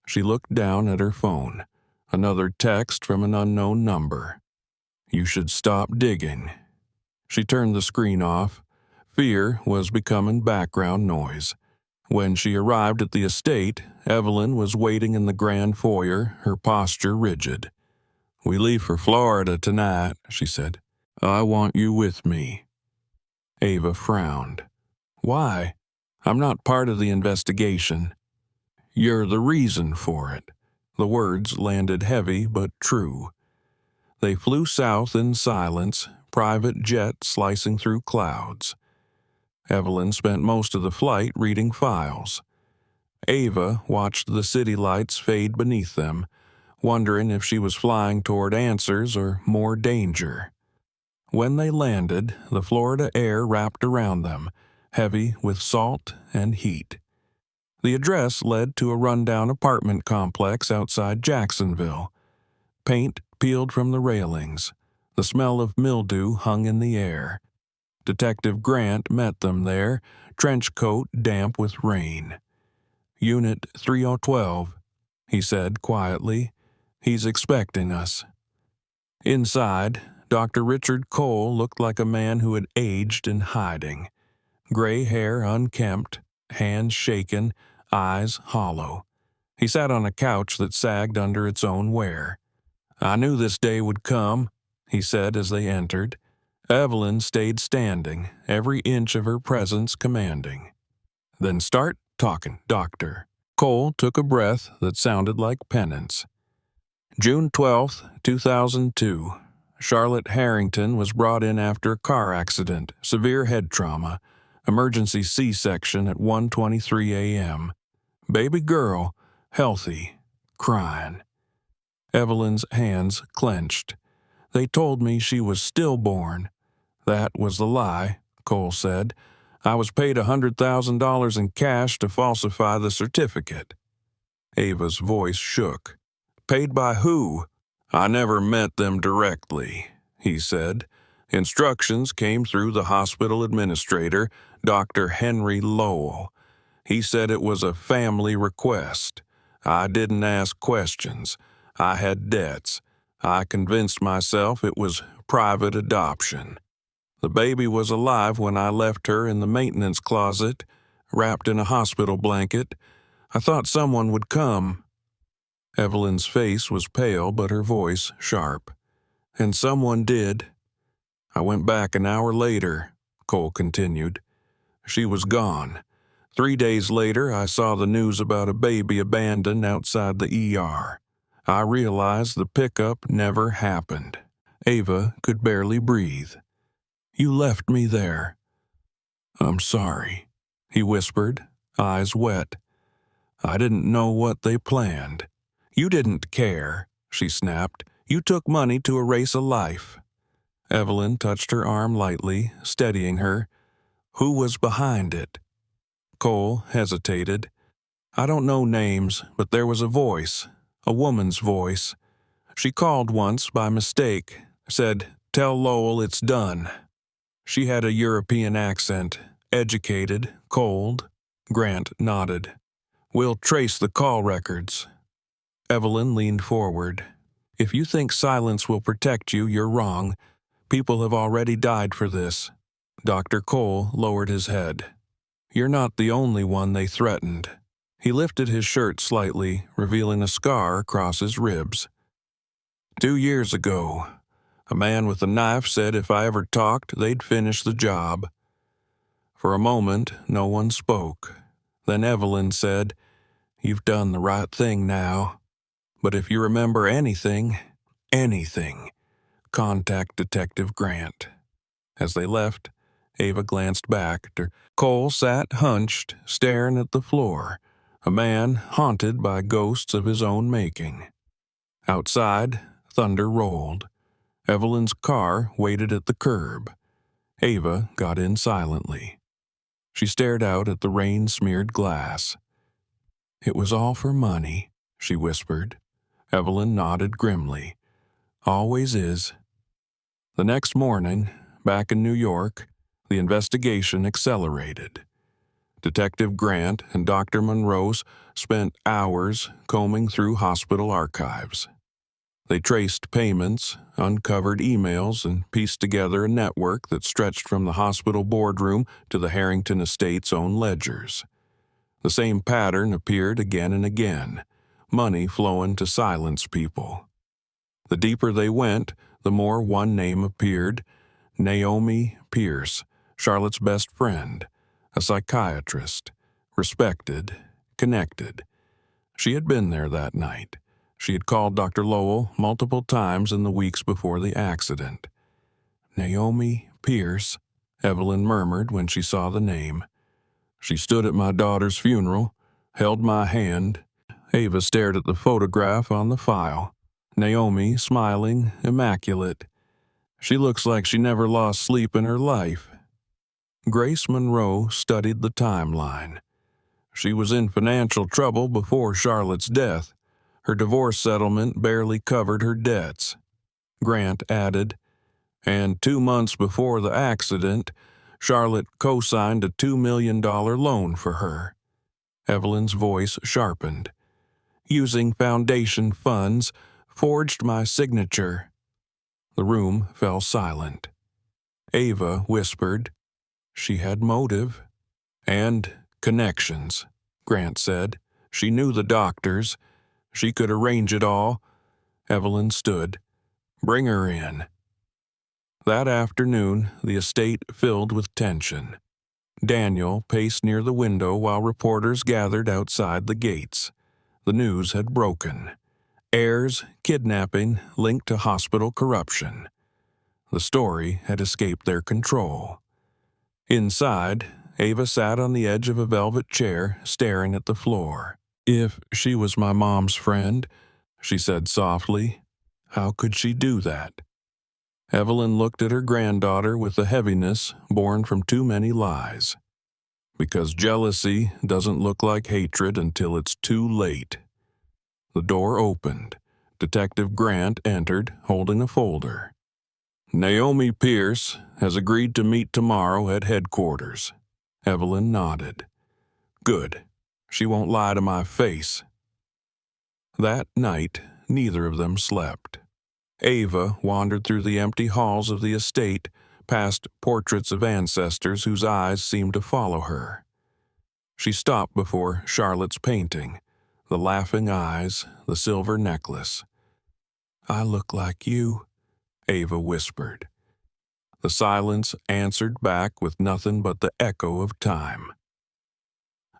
She looked down at her phone. Another text from an unknown number. "You should stop digging." She turned the screen off. Fear was becoming background noise. When she arrived at the estate, Evelyn was waiting in the grand foyer, her posture rigid. "We leave for Florida tonight," she said. "I want you with me." Ava frowned. "Why? I'm not part of the investigation." "You're the reason for it." The words landed heavy but true. They flew south in silence, private jet slicing through clouds. Evelyn spent most of the flight reading files. Ava watched the city lights fade beneath them, wondering if she was flying toward answers or more danger. When they landed, the Florida air wrapped around them, heavy with salt and heat. The address led to a rundown apartment complex outside Jacksonville. Paint peeled from the railings. The smell of mildew hung in the air. Detective Grant met them there, trench coat damp with rain. "Unit 3012, he said quietly. "He's expecting us." Inside, Dr. Richard Cole looked like a man who had aged in hiding. Gray hair unkempt, hands shaken, eyes hollow. He sat on a couch that sagged under its own wear. "I knew this day would come," he said as they entered. Evelyn stayed standing, every inch of her presence commanding. "Then start talking, Doctor." Cole took a breath that sounded like penance. June 12, 2002. Charlotte Harrington was brought in after a car accident, severe head trauma, emergency C-section at 1:23 a.m. Baby girl, healthy, crying. Evelyn's hands clenched. "They told me she was stillborn." "That was the lie," Cole said. "I was paid $100,000 in cash to falsify the certificate." Ava's voice shook. "Paid by who?" "I never met them directly," he said. "Instructions came through the hospital administrator, Dr. Henry Lowell. He said it was a family request. I didn't ask questions. I had debts. I convinced myself it was private adoption. The baby was alive when I left her in the maintenance closet, wrapped in a hospital blanket. I thought someone would come." Evelyn's face was pale, but her voice sharp. "And someone did. I went back an hour later," Cole continued. "She was gone. 3 days later, I saw the news about a baby abandoned outside the ER. I realized the pickup never happened." Ava could barely breathe. "You left me there." "I'm sorry," he whispered, eyes wet. "I didn't know what they planned." "You didn't care," she snapped. "You took money to erase a life." Evelyn touched her arm lightly, steadying her. "Who was behind it?" Cole hesitated. "I don't know names, but there was a voice, a woman's voice. She called once by mistake, said, 'Tell Lowell it's done.' She had a European accent, educated, cold." Grant nodded. "We'll trace the call records." Evelyn leaned forward. "If you think silence will protect you, you're wrong. People have already died for this." Dr. Cole lowered his head. "You're not the only one they threatened." He lifted his shirt slightly, revealing a scar across his ribs. 2 years ago, a man with a knife said if I ever talked, they'd finish the job." For a moment, no one spoke. Then Evelyn said, "You've done the right thing now. But if you remember anything, contact Detective Grant." As they left, Ava glanced back. Cole sat hunched, staring at the floor, a man haunted by ghosts of his own making. Outside, thunder rolled. Evelyn's car waited at the curb. Ava got in silently. She stared out at the rain-smeared glass. "It was all for money," she whispered. Evelyn nodded grimly. "Always is." The next morning, back in New York, the investigation accelerated. Detective Grant and Dr. Monroe spent hours combing through hospital archives. They traced payments, uncovered emails, and pieced together a network that stretched from the hospital boardroom to the Harrington estate's own ledgers. The same pattern appeared again and again, money flowing to silence people. The deeper they went, the more one name appeared: Naomi Pierce, Charlotte's best friend, a psychiatrist, respected, connected. She had been there that night. She had called Dr. Lowell multiple times in the weeks before the accident. "Naomi Pierce," Evelyn murmured when she saw the name. "She stood at my daughter's funeral, held my hand." Ava stared at the photograph on the file. Naomi, smiling, immaculate. "She looks like she never lost sleep in her life." Grace Monroe studied the timeline. She was in financial trouble before Charlotte's death. Her divorce settlement barely covered her debts. Grant added, "And 2 months before the accident, Charlotte co-signed a $2 million loan for her." Evelyn's voice sharpened. "Using foundation funds, forged my signature." The room fell silent. Ava whispered, "She had motive." "And connections," Grant said. "She knew the doctors. She could arrange it all." Evelyn stood. "Bring her in." That afternoon, the estate filled with tension. Daniel paced near the window while reporters gathered outside the gates. The news had broken. Heirs kidnapping linked to hospital corruption. The story had escaped their control. Inside, Ava sat on the edge of a velvet chair, staring at the floor. "If she was my mom's friend," she said softly, "how could she do that?" Evelyn looked at her granddaughter with a heaviness born from too many lies. "Because jealousy doesn't look like hatred until it's too late." The door opened. Detective Grant entered, holding a folder. "Naomi Pierce has agreed to meet tomorrow at headquarters." Evelyn nodded. "Good. She won't lie to my face." That night, neither of them slept. Ava wandered through the empty halls of the estate, past portraits of ancestors whose eyes seemed to follow her. She stopped before Charlotte's painting, the laughing eyes, the silver necklace. "I look like you," Ava whispered. The silence answered back with nothing but the echo of time.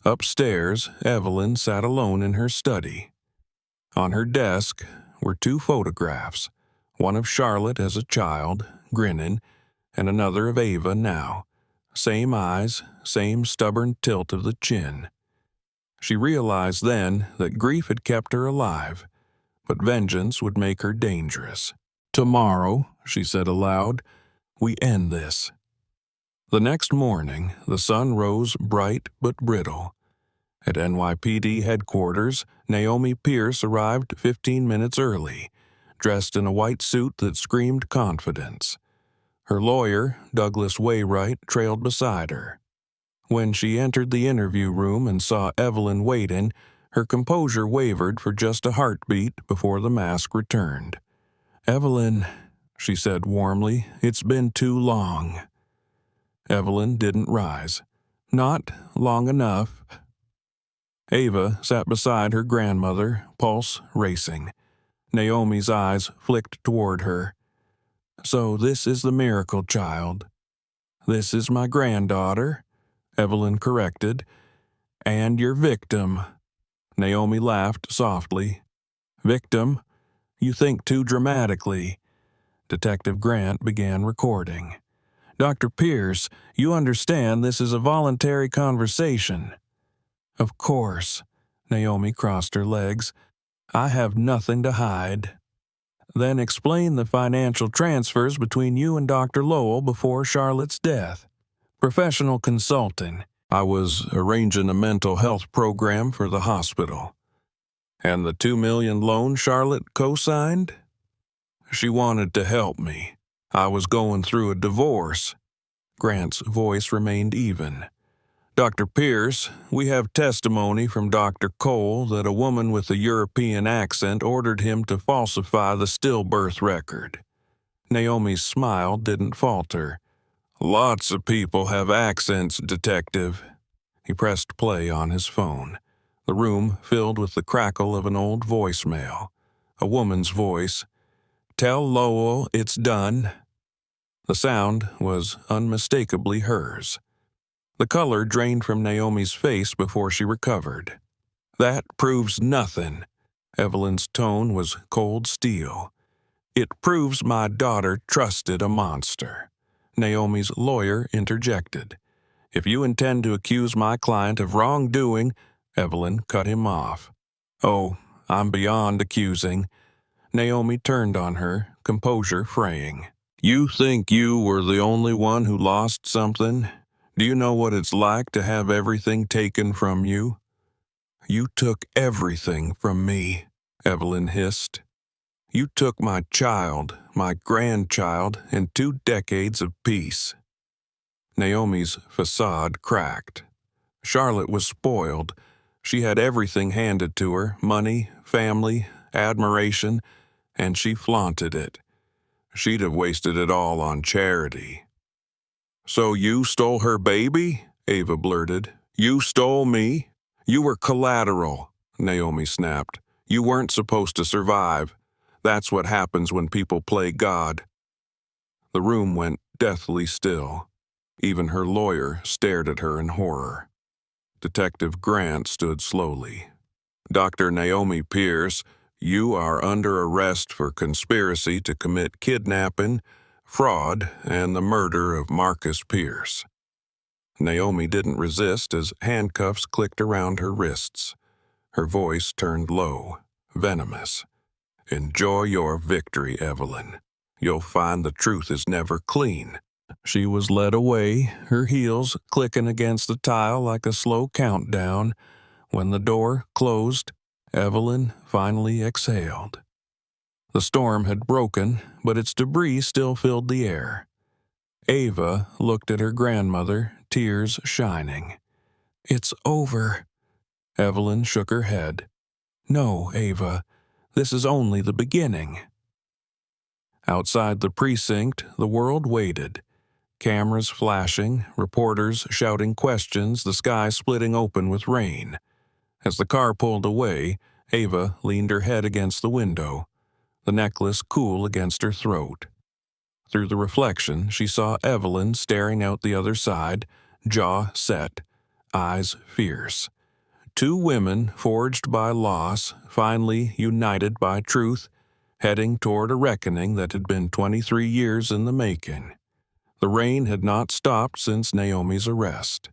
Upstairs, Evelyn sat alone in her study. On her desk were 2 photographs, one of Charlotte as a child, grinning, and another of Ava now. Same eyes, same stubborn tilt of the chin. She realized then that grief had kept her alive, but vengeance would make her dangerous. "Tomorrow," she said aloud, "we end this." The next morning, the sun rose bright but brittle. At NYPD headquarters, Naomi Pierce arrived 15 minutes early, dressed in a white suit that screamed confidence. Her lawyer, Douglas Waywright, trailed beside her. When she entered the interview room and saw Evelyn waiting, her composure wavered for just a heartbeat before the mask returned. "Evelyn," she said warmly, "it's been too long." Evelyn didn't rise. "Not long enough." Ava sat beside her grandmother, pulse racing. Naomi's eyes flicked toward her. "So this is the miracle child." "This is my granddaughter," Evelyn corrected. "And your victim." Naomi laughed softly. "Victim? You think too dramatically." Detective Grant began recording. "Dr. Pierce, you understand this is a voluntary conversation." "Of course," Naomi crossed her legs. "I have nothing to hide." "Then explain the financial transfers between you and Dr. Lowell before Charlotte's death." "Professional consulting. I was arranging a mental health program for the hospital." "And the $2 million loan Charlotte co-signed?" "She wanted to help me. I was going through a divorce." Grant's voice remained even. "Dr. Pierce, we have testimony from Dr. Cole that a woman with a European accent ordered him to falsify the stillbirth record." Naomi's smile didn't falter. "Lots of people have accents, Detective." He pressed play on his phone. The room filled with the crackle of an old voicemail. A woman's voice. "Tell Lowell it's done." The sound was unmistakably hers. The color drained from Naomi's face before she recovered. "That proves nothing." Evelyn's tone was cold steel. "It proves my daughter trusted a monster." Naomi's lawyer interjected. "If you intend to accuse my client of wrongdoing," Evelyn cut him off. "Oh, I'm beyond accusing." Naomi turned on her, composure fraying. "You think you were the only one who lost something? Do you know what it's like to have everything taken from you?" "You took everything from me," Evelyn hissed. "You took my child, my grandchild, and 2 decades of peace." Naomi's facade cracked. Charlotte was spoiled. She had everything handed to her, money, family, admiration, and she flaunted it. She'd have wasted it all on charity. "So you stole her baby?" Ava blurted. "You stole me? You were collateral," Naomi snapped. "You weren't supposed to survive. That's what happens when people play God." The room went deathly still. Even her lawyer stared at her in horror. Detective Grant stood slowly. "Dr. Naomi Pierce, you are under arrest for conspiracy to commit kidnapping, fraud, and the murder of Marcus Pierce." Naomi didn't resist as handcuffs clicked around her wrists. Her voice turned low, venomous. "Enjoy your victory, Evelyn. You'll find the truth is never clean." She was led away, her heels clicking against the tile like a slow countdown. When the door closed, Evelyn finally exhaled. The storm had broken, but its debris still filled the air. Ava looked at her grandmother, tears shining. "It's over." Evelyn shook her head. "No, Ava, this is only the beginning." Outside the precinct, the world waited. Cameras flashing, reporters shouting questions, the sky splitting open with rain. As the car pulled away, Ava leaned her head against the window, the necklace cool against her throat. Through the reflection, she saw Evelyn staring out the other side, jaw set, eyes fierce. 2 women forged by loss, finally united by truth, heading toward a reckoning that had been 23 years in the making. The rain had not stopped since Naomi's arrest.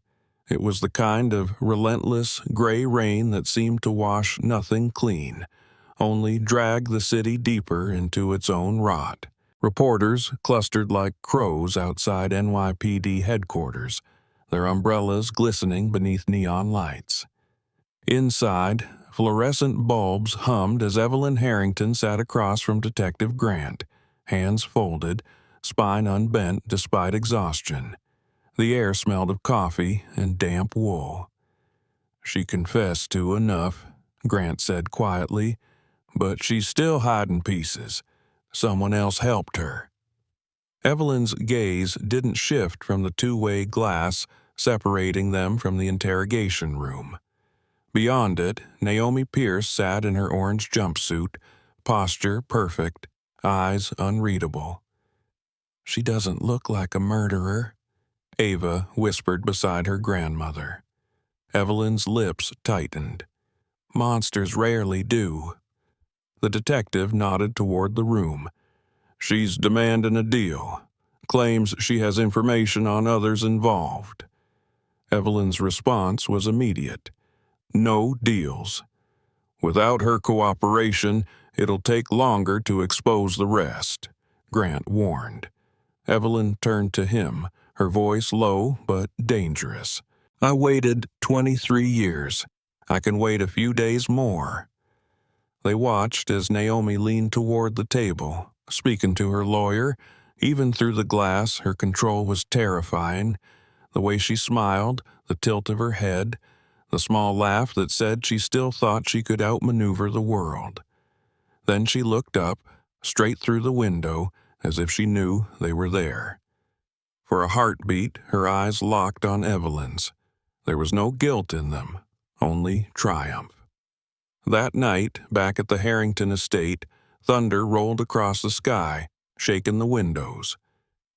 It was the kind of relentless, gray rain that seemed to wash nothing clean, only drag the city deeper into its own rot. Reporters clustered like crows outside NYPD headquarters, their umbrellas glistening beneath neon lights. Inside, fluorescent bulbs hummed as Evelyn Harrington sat across from Detective Grant, hands folded, spine unbent despite exhaustion. The air smelled of coffee and damp wool. "She confessed to enough," Grant said quietly, "but she's still hiding pieces. Someone else helped her." Evelyn's gaze didn't shift from the 2-way glass separating them from the interrogation room. Beyond it, Naomi Pierce sat in her orange jumpsuit, posture perfect, eyes unreadable. "She doesn't look like a murderer," Ava whispered beside her grandmother. Evelyn's lips tightened. "Monsters rarely do." The detective nodded toward the room. "She's demanding a deal. Claims she has information on others involved." Evelyn's response was immediate. No deals. Without her cooperation, it'll take longer to expose the rest, Grant warned. Evelyn turned to him, her voice low but dangerous. I waited 23 years. I can wait a few days more. They watched as Naomi leaned toward the table, speaking to her lawyer. Even through the glass, her control was terrifying. The way she smiled, the tilt of her head, the small laugh that said she still thought she could outmaneuver the world. Then she looked up, straight through the window, as if she knew they were there. For a heartbeat, her eyes locked on Evelyn's. There was no guilt in them, only triumph. That night, back at the Harrington estate, thunder rolled across the sky, shaking the windows.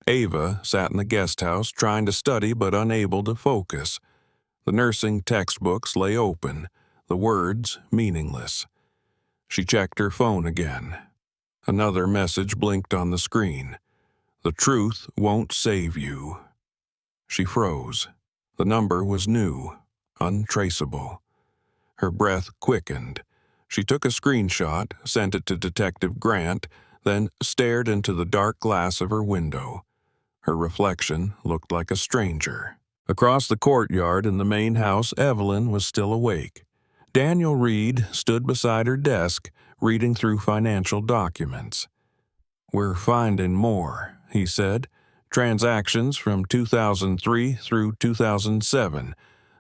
Ava sat in the guest house trying to study but unable to focus. The nursing textbooks lay open, the words meaningless. She checked her phone again. Another message blinked on the screen. The truth won't save you. She froze. The number was new, untraceable. Her breath quickened. She took a screenshot, sent it to Detective Grant, then stared into the dark glass of her window. Her reflection looked like a stranger. Across the courtyard in the main house, Evelyn was still awake. Daniel Reed stood beside her desk, reading through financial documents. "We're finding more," he said. "Transactions from 2003 through 2007,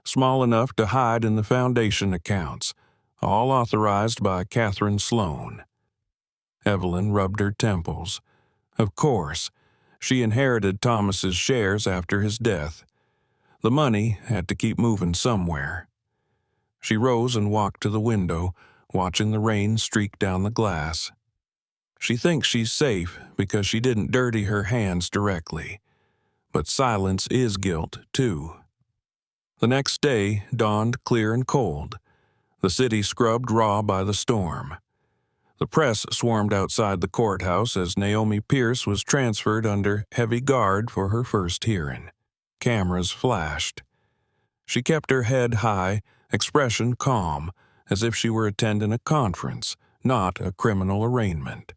small enough to hide in the foundation accounts, all authorized by Catherine Sloan." Evelyn rubbed her temples. Of course, she inherited Thomas's shares after his death. The money had to keep moving somewhere. She rose and walked to the window, watching the rain streak down the glass. She thinks she's safe because she didn't dirty her hands directly. But silence is guilt, too. The next day dawned clear and cold. The city scrubbed raw by the storm. The press swarmed outside the courthouse as Naomi Pierce was transferred under heavy guard for her first hearing. Cameras flashed. She kept her head high, expression calm, as if she were attending a conference, not a criminal arraignment.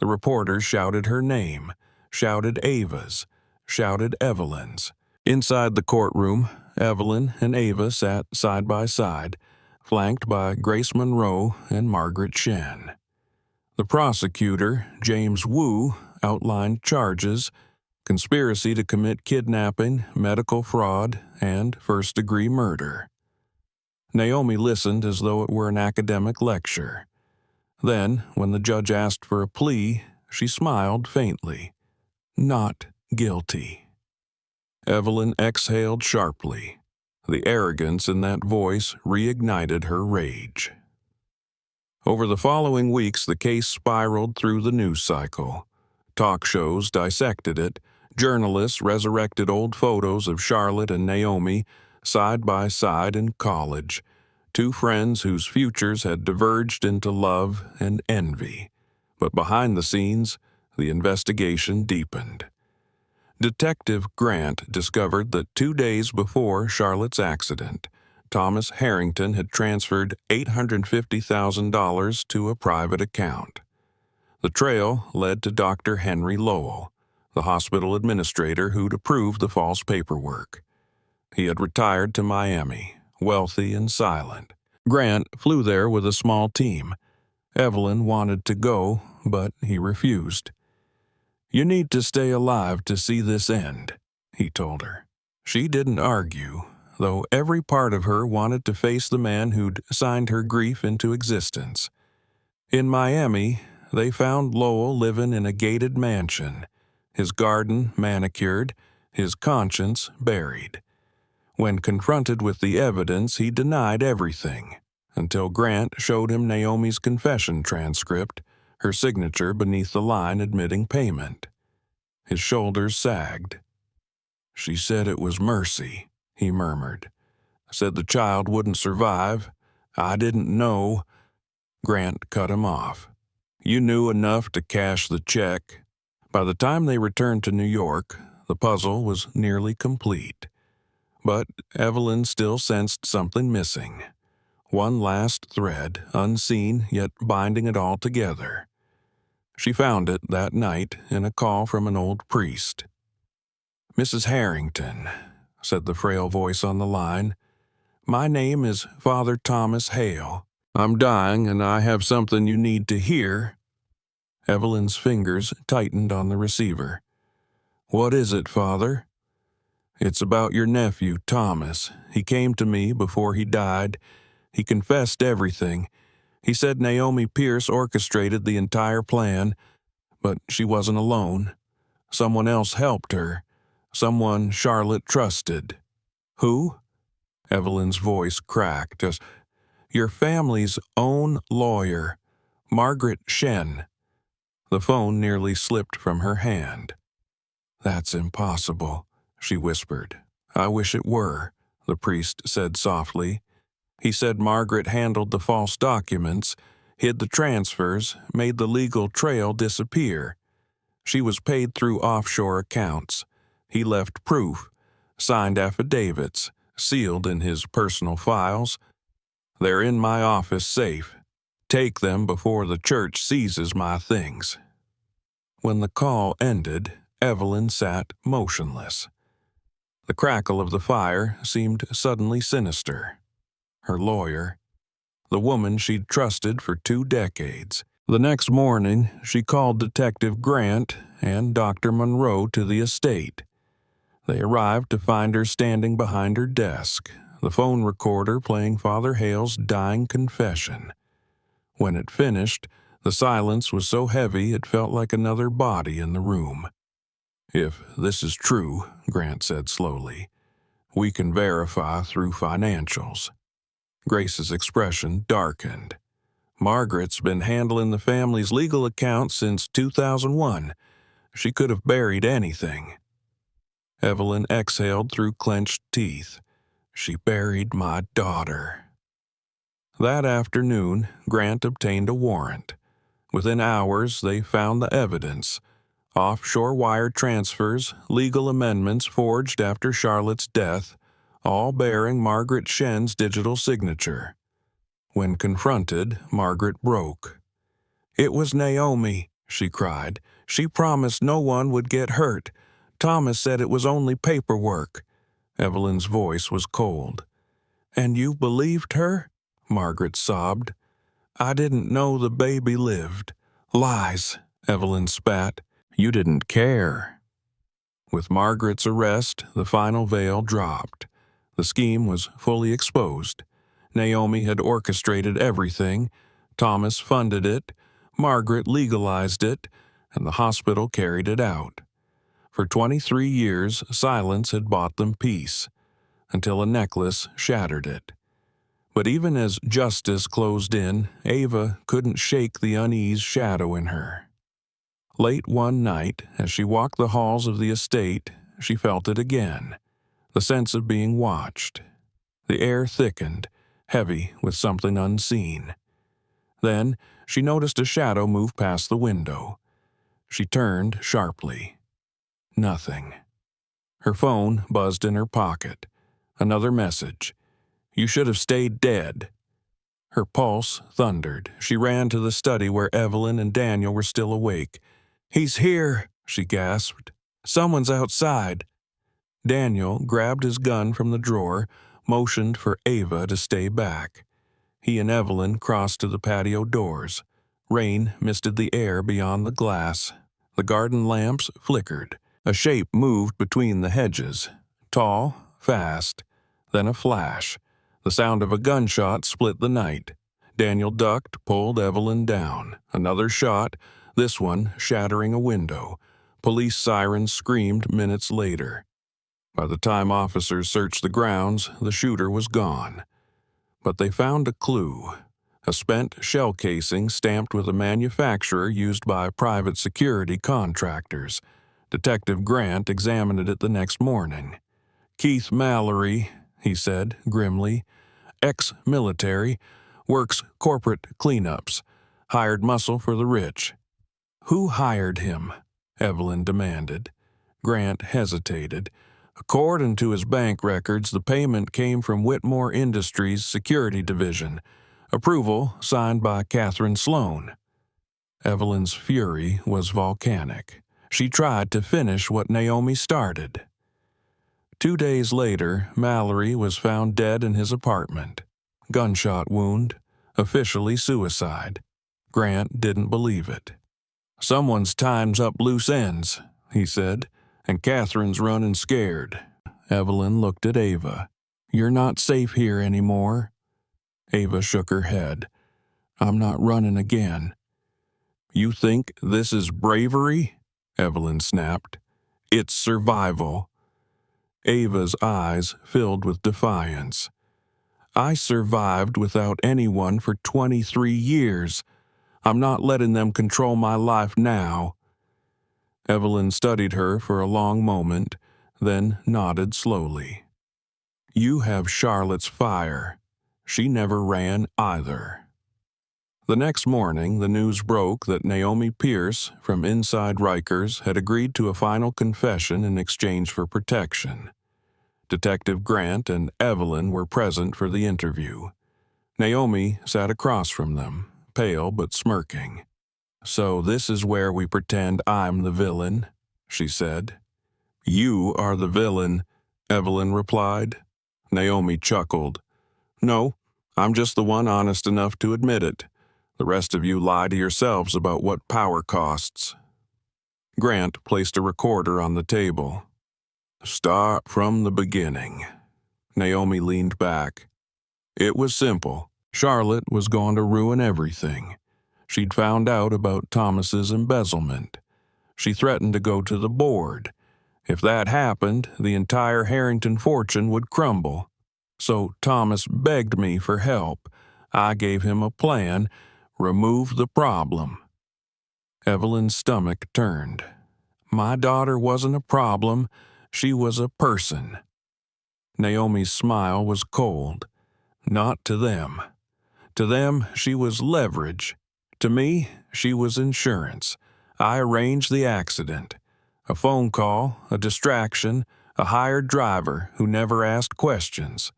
The reporters shouted her name, shouted Ava's, shouted Evelyn's. Inside the courtroom, Evelyn and Ava sat side by side, flanked by Grace Monroe and Margaret Shen. The prosecutor, James Wu, outlined charges: conspiracy to commit kidnapping, medical fraud, and first-degree murder. Naomi listened as though it were an academic lecture. Then, when the judge asked for a plea, she smiled faintly. Not guilty. Evelyn exhaled sharply. The arrogance in that voice reignited her rage. Over the following weeks, the case spiraled through the news cycle. Talk shows dissected it. Journalists resurrected old photos of Charlotte and Naomi side by side in college, two friends whose futures had diverged into love and envy. But behind the scenes, the investigation deepened. Detective Grant discovered that 2 days before Charlotte's accident, Thomas Harrington had transferred $850,000 to a private account. The trail led to Dr. Henry Lowell, the hospital administrator who'd approved the false paperwork. He had retired to Miami, wealthy and silent. Grant flew there with a small team. Evelyn wanted to go, but he refused. "You need to stay alive to see this end," he told her. She didn't argue, though every part of her wanted to face the man who'd signed her grief into existence. In Miami, they found Lowell living in a gated mansion, his garden manicured, his conscience buried. When confronted with the evidence, he denied everything, until Grant showed him Naomi's confession transcript, her signature beneath the line admitting payment. His shoulders sagged. "She said it was mercy," he murmured. "Said the child wouldn't survive. I didn't know." Grant cut him off. "You knew enough to cash the check." By the time they returned to New York, the puzzle was nearly complete. But Evelyn still sensed something missing. One last thread, unseen yet binding it all together. She found it that night in a call from an old priest. "Mrs. Harrington," said the frail voice on the line, "my name is Father Thomas Hale. I'm dying, and I have something you need to hear." Evelyn's fingers tightened on the receiver. "What is it, Father?" "It's about your nephew, Thomas. He came to me before he died. He confessed everything. He said Naomi Pierce orchestrated the entire plan, but she wasn't alone. Someone else helped her. Someone Charlotte trusted." "Who?" Evelyn's voice cracked. "Your family's own lawyer, Margaret Shen." The phone nearly slipped from her hand. "That's impossible," she whispered. "I wish it were," the priest said softly. "He said Margaret handled the false documents, hid the transfers, made the legal trail disappear. She was paid through offshore accounts. He left proof, signed affidavits, sealed in his personal files. They're in my office safe. Take them before the church seizes my things." When the call ended, Evelyn sat motionless. The crackle of the fire seemed suddenly sinister. Her lawyer, the woman she'd trusted for 2 decades. The next morning, she called Detective Grant and Dr. Monroe to the estate. They arrived to find her standing behind her desk, the phone recorder playing Father Hale's dying confession. When it finished, the silence was so heavy it felt like another body in the room. "If this is true," Grant said slowly, "we can verify through financials." Grace's expression darkened. "Margaret's been handling the family's legal accounts since 2001. She could have buried anything." Evelyn exhaled through clenched teeth. "She buried my daughter." That afternoon, Grant obtained a warrant. Within hours, they found the evidence: offshore wire transfers, legal amendments forged after Charlotte's death, all bearing Margaret Shen's digital signature. When confronted, Margaret broke. "It was Naomi," she cried. "She promised no one would get hurt. Thomas said it was only paperwork." Evelyn's voice was cold. "And you believed her?" Margaret sobbed. "I didn't know the baby lived." "Lies," Evelyn spat. "You didn't care." With Margaret's arrest, the final veil dropped. The scheme was fully exposed. Naomi had orchestrated everything. Thomas funded it. Margaret legalized it, and the hospital carried it out. For 23 years, silence had bought them peace, until a necklace shattered it. But even as justice closed in, Ava couldn't shake the unease shadow in her. Late one night, as she walked the halls of the estate, she felt it again, the sense of being watched. The air thickened, heavy with something unseen. Then she noticed a shadow move past the window. She turned sharply. Nothing. Her phone buzzed in her pocket. Another message. "You should have stayed dead." Her pulse thundered. She ran to the study where Evelyn and Daniel were still awake. "He's here," she gasped. "Someone's outside." Daniel grabbed his gun from the drawer, motioned for Ava to stay back. He and Evelyn crossed to the patio doors. Rain misted the air beyond the glass. The garden lamps flickered. A shape moved between the hedges. Tall, fast, then a flash. The sound of a gunshot split the night. Daniel ducked, pulled Evelyn down. Another shot, this one shattering a window. Police sirens screamed minutes later. By the time officers searched the grounds, the shooter was gone. But they found a clue. A spent shell casing stamped with a manufacturer used by private security contractors. Detective Grant examined it the next morning. "Keith Mallory," he said grimly, "ex-military, works corporate cleanups, hired muscle for the rich." "Who hired him?" Evelyn demanded. Grant hesitated. According to his bank records, the payment came from Whitmore Industries' Security Division. Approval signed by Catherine Sloan. Evelyn's fury was volcanic. She tried to finish what Naomi started. 2 days later, Mallory was found dead in his apartment. Gunshot wound, officially suicide. Grant didn't believe it. "Someone's tying up loose ends," he said, "and Catherine's running scared." Evelyn looked at Ava. "You're not safe here anymore." Ava shook her head. "I'm not running again." "You think this is bravery?" Evelyn snapped. "It's survival." Ava's eyes filled with defiance. "I survived without anyone for 23 years. I'm not letting them control my life now." Evelyn studied her for a long moment, then nodded slowly. "You have Charlotte's fire. She never ran either." The next morning, the news broke that Naomi Pierce from inside Rikers had agreed to a final confession in exchange for protection. Detective Grant and Evelyn were present for the interview. Naomi sat across from them, pale but smirking. "So this is where we pretend I'm the villain," she said. "You are the villain," Evelyn replied. Naomi chuckled. "No, I'm just the one honest enough to admit it. The rest of you lie to yourselves about what power costs." Grant placed a recorder on the table. "Start from the beginning." Naomi leaned back. "It was simple. Charlotte was going to ruin everything. She'd found out about Thomas's embezzlement. She threatened to go to the board. If that happened, the entire Harrington fortune would crumble. So Thomas begged me for help. I gave him a plan. Remove the problem." Evelyn's stomach turned. "My daughter wasn't a problem. She was a person." Naomi's smile was cold. "Not to them. To them, she was leverage. To me, she was insurance. I arranged the accident. A phone call, a distraction, a hired driver who never asked questions.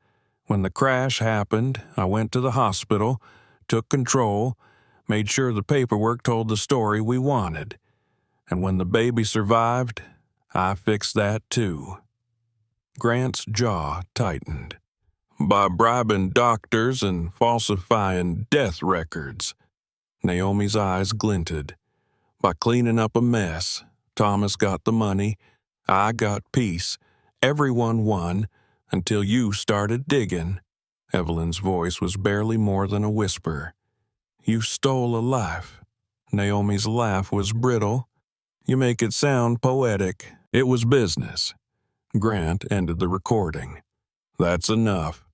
When the crash happened, I went to the hospital, took control, made sure the paperwork told the story we wanted. And when the baby survived, I fixed that too." Grant's jaw tightened. "By bribing doctors and falsifying death records." Naomi's eyes glinted. "By cleaning up a mess. Thomas got the money. I got peace. Everyone won until you started digging." Evelyn's voice was barely more than a whisper. "You stole a life." Naomi's laugh was brittle. "You make it sound poetic. It was business." Grant ended the recording. "That's enough."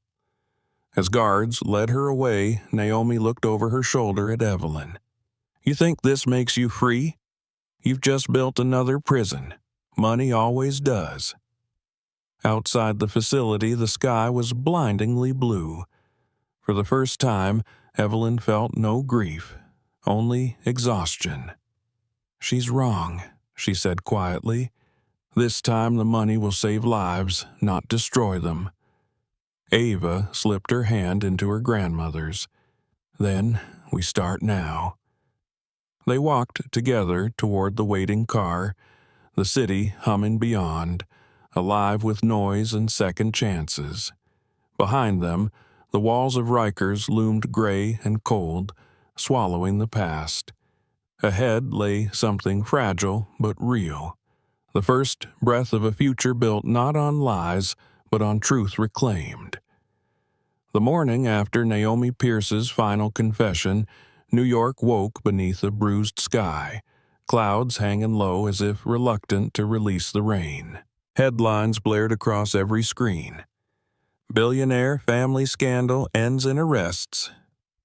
As guards led her away, Naomi looked over her shoulder at Evelyn. "You think this makes you free? You've just built another prison. Money always does." Outside the facility, the sky was blindingly blue. For the first time, Evelyn felt no grief, only exhaustion. "She's wrong," she said quietly. "This time the money will save lives, not destroy them." Ava slipped her hand into her grandmother's. "Then we start now." They walked together toward the waiting car, the city humming beyond, alive with noise and second chances. Behind them, the walls of Rikers loomed gray and cold, swallowing the past. Ahead lay something fragile but real, the first breath of a future built not on lies but on truth reclaimed. The morning after Naomi Pierce's final confession, New York woke beneath a bruised sky, clouds hanging low as if reluctant to release the rain. Headlines blared across every screen. "Billionaire family scandal ends in arrests."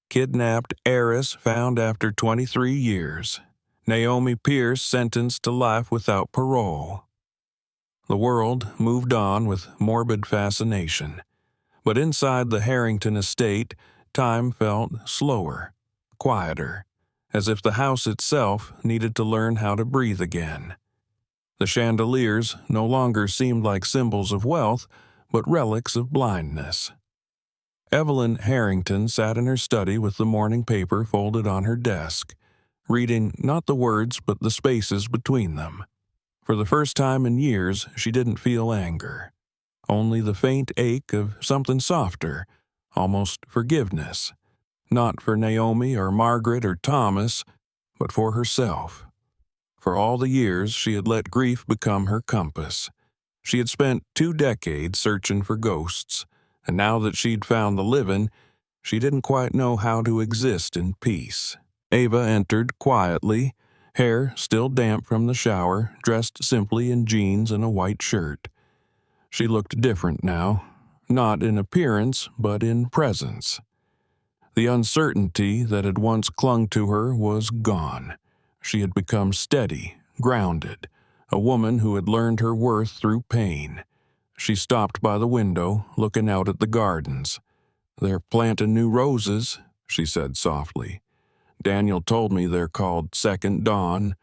"Kidnapped heiress found after 23 years." "Naomi Pierce sentenced to life without parole." The world moved on with morbid fascination. But inside the Harrington estate, time felt slower, quieter, as if the house itself needed to learn how to breathe again. The chandeliers no longer seemed like symbols of wealth, but relics of blindness. Evelyn Harrington sat in her study with the morning paper folded on her desk, reading not the words but the spaces between them. For the first time in years, she didn't feel anger, only the faint ache of something softer, almost forgiveness, not for Naomi or Margaret or Thomas, but for herself. For all the years she had let grief become her compass. She had spent 2 decades searching for ghosts, and now that she'd found the living, she didn't quite know how to exist in peace. Ava entered quietly, hair still damp from the shower, dressed simply in jeans and a white shirt. She looked different now, not in appearance, but in presence. The uncertainty that had once clung to her was gone. She had become steady, grounded, a woman who had learned her worth through pain. She stopped by the window, looking out at the gardens. "They're planting new roses," she said softly. "Daniel told me they're called Second Dawn."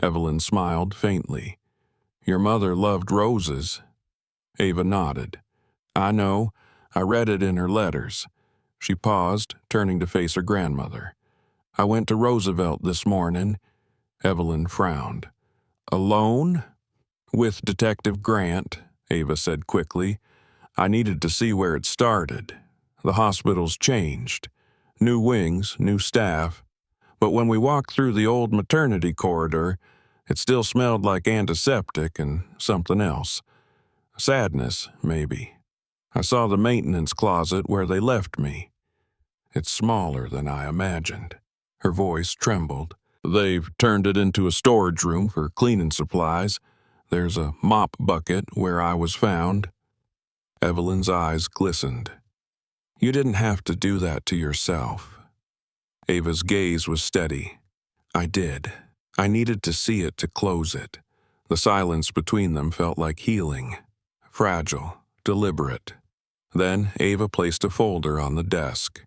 Evelyn smiled faintly. "Your mother loved roses." Ava nodded. "I know. I read it in her letters." She paused, turning to face her grandmother. "I went to Roosevelt this morning." Evelyn frowned. "Alone?" "With Detective Grant," Ava said quickly. "I needed to see where it started. The hospital's changed. New wings, new staff. But when we walked through the old maternity corridor, it still smelled like antiseptic and something else. Sadness, maybe. I saw the maintenance closet where they left me. It's smaller than I imagined." Her voice trembled. "They've turned it into a storage room for cleaning supplies. There's a mop bucket where I was found." Evelyn's eyes glistened. "You didn't have to do that to yourself." Ava's gaze was steady. "I did. I needed to see it to close it." The silence between them felt like healing. Fragile, deliberate. Then Ava placed a folder on the desk.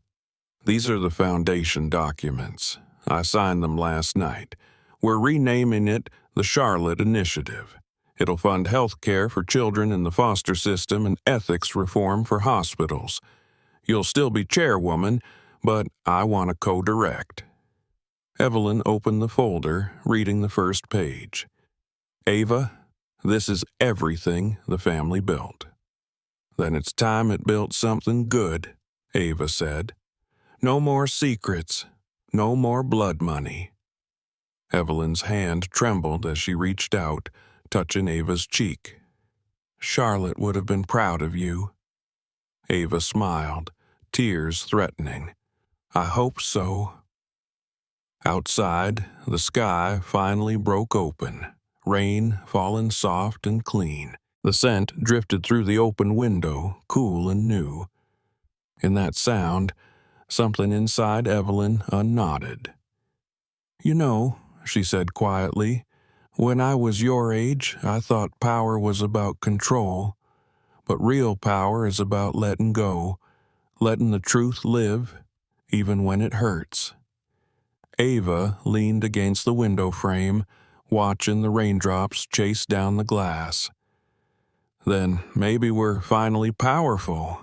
"These are the foundation documents. I signed them last night. We're renaming it the Charlotte Initiative. It'll fund health care for children in the foster system and ethics reform for hospitals. You'll still be chairwoman, but I want to co-direct." Evelyn opened the folder, reading the first page. "Ava, this is everything the family built." "Then it's time it built something good," Ava said. "No more secrets. No more blood money." Evelyn's hand trembled as she reached out, touching Ava's cheek. "Charlotte would have been proud of you." Ava smiled, tears threatening. "I hope so." Outside, the sky finally broke open, rain falling soft and clean. The scent drifted through the open window, cool and new. In that sound, something inside Evelyn unknotted. "You know," she said quietly, "when I was your age, I thought power was about control. But real power is about letting go, letting the truth live, even when it hurts." Ava leaned against the window frame, watching the raindrops chase down the glass. "Then maybe we're finally powerful."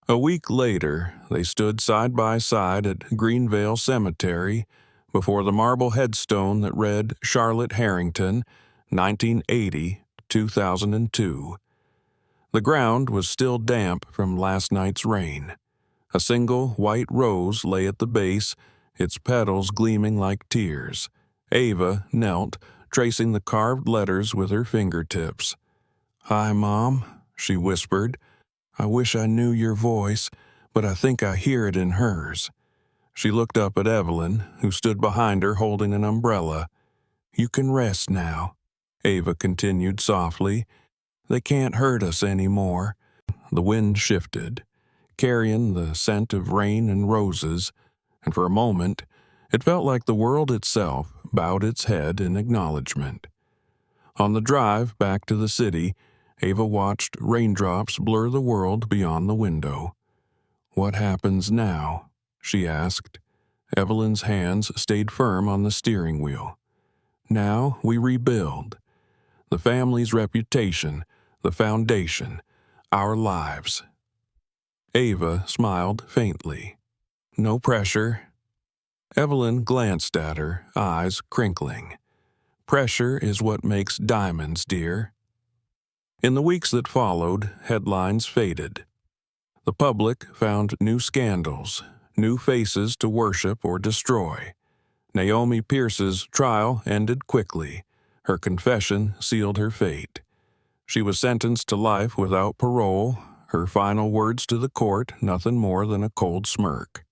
A week later, they stood side by side at Greenvale Cemetery before the marble headstone that read Charlotte Harrington, 1980-2002. The ground was still damp from last night's rain. A single white rose lay at the base, its petals gleaming like tears. Ava knelt, tracing the carved letters with her fingertips. "Hi, Mom," she whispered. "I wish I knew your voice, but I think I hear it in hers." She looked up at Evelyn, who stood behind her holding an umbrella. "You can rest now," Ava continued softly. "They can't hurt us anymore." The wind shifted, carrying the scent of rain and roses, and for a moment it felt like the world itself bowed its head in acknowledgement. On the drive back to the city, Ava watched raindrops blur the world beyond the window. "What happens now?" she asked. Evelyn's hands stayed firm on the steering wheel. "Now we rebuild. the family's reputation, the foundation, our lives. Ava smiled faintly. No pressure. Evelyn glanced at her, eyes crinkling. Pressure is what makes diamonds, dear. In the weeks that followed, headlines faded. The public found new scandals, new faces to worship or destroy. Naomi Pierce's trial ended quickly. Her confession sealed her fate. She was sentenced to life without parole, her final words to the court nothing more than a cold smirk.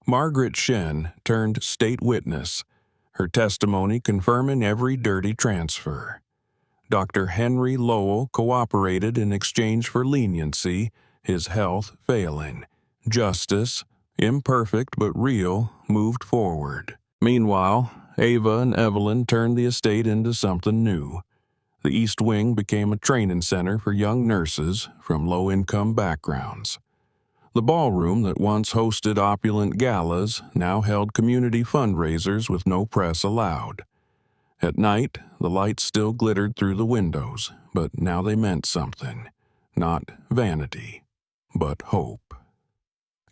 Margaret Shen turned state witness, her testimony confirming every dirty transfer. Dr. Henry Lowell cooperated in exchange for leniency, his health failing. Justice, imperfect but real, moved forward. Meanwhile, Ava and Evelyn turned the estate into something new. The East Wing became a training center for young nurses from low-income backgrounds. The ballroom that once hosted opulent galas now held community fundraisers with no press allowed. At night, the lights still glittered through the windows, but now they meant something. Not vanity, but hope.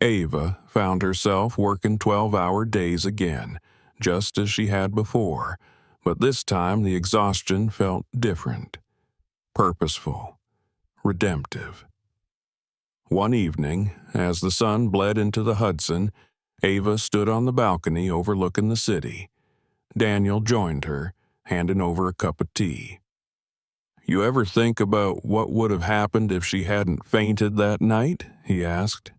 Ava found herself working 12-hour days again, just as she had before, but this time the exhaustion felt different. Purposeful. Redemptive. One evening, as the sun bled into the Hudson, Ava stood on the balcony overlooking the city. Daniel joined her, handing over a cup of tea. "You ever think about what would have happened if she hadn't fainted that night?" he asked.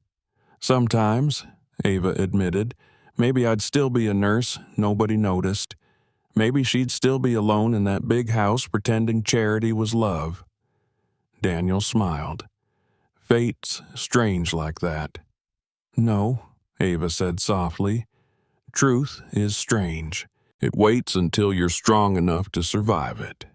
"Sometimes," Ava admitted. "Maybe I'd still be a nurse, nobody noticed. Maybe she'd still be alone in that big house pretending charity was love." Daniel smiled. "Fate's strange like that." "No," Ava said softly. "Truth is strange. It waits until you're strong enough to survive it."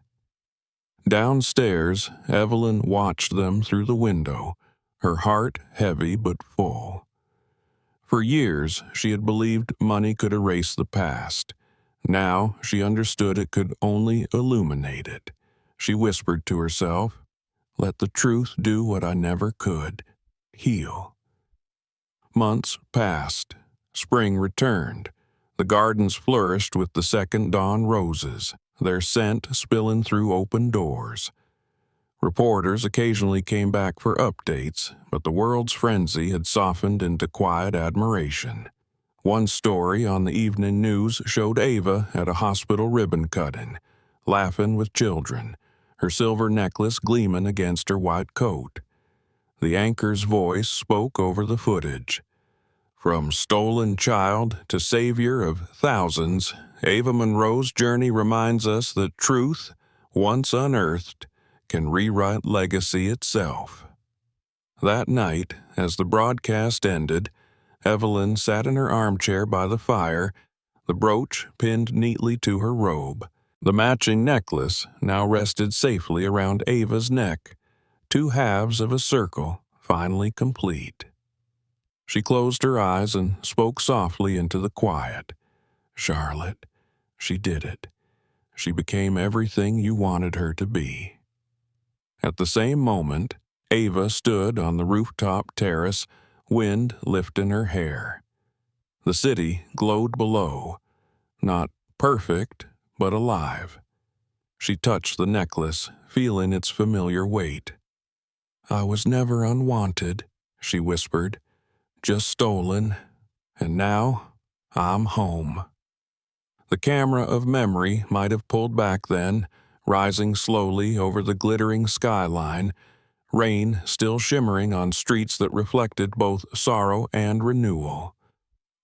Downstairs, Evelyn watched them through the window, her heart heavy but full. For years, she had believed money could erase the past. Now, she understood it could only illuminate it. She whispered to herself, "Let the truth do what I never could, heal." Months passed. Spring returned. The gardens flourished with the second dawn roses, their scent spilling through open doors. Reporters occasionally came back for updates, but the world's frenzy had softened into quiet admiration. One story on the evening news showed Ava at a hospital ribbon cutting, laughing with children, her silver necklace gleaming against her white coat. The anchor's voice spoke over the footage. From stolen child to savior of thousands, Ava Monroe's journey reminds us that truth, once unearthed, can rewrite legacy itself. That night, as the broadcast ended, Evelyn sat in her armchair by the fire, the brooch pinned neatly to her robe. The matching necklace now rested safely around Ava's neck, two halves of a circle finally complete. She closed her eyes and spoke softly into the quiet. "Charlotte, she did it. She became everything you wanted her to be." At the same moment, Ava stood on the rooftop terrace, wind lifting her hair. The city glowed below, not perfect, but alive. She touched the necklace, feeling its familiar weight. "I was never unwanted," she whispered, "just stolen, and now I'm home." The camera of memory might have pulled back then, rising slowly over the glittering skyline, rain still shimmering on streets that reflected both sorrow and renewal.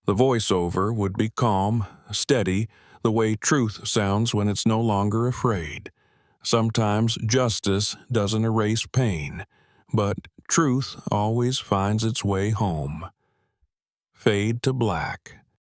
The voiceover would be calm, steady, the way truth sounds when it's no longer afraid. Sometimes justice doesn't erase pain, but truth always finds its way home. Fade to black.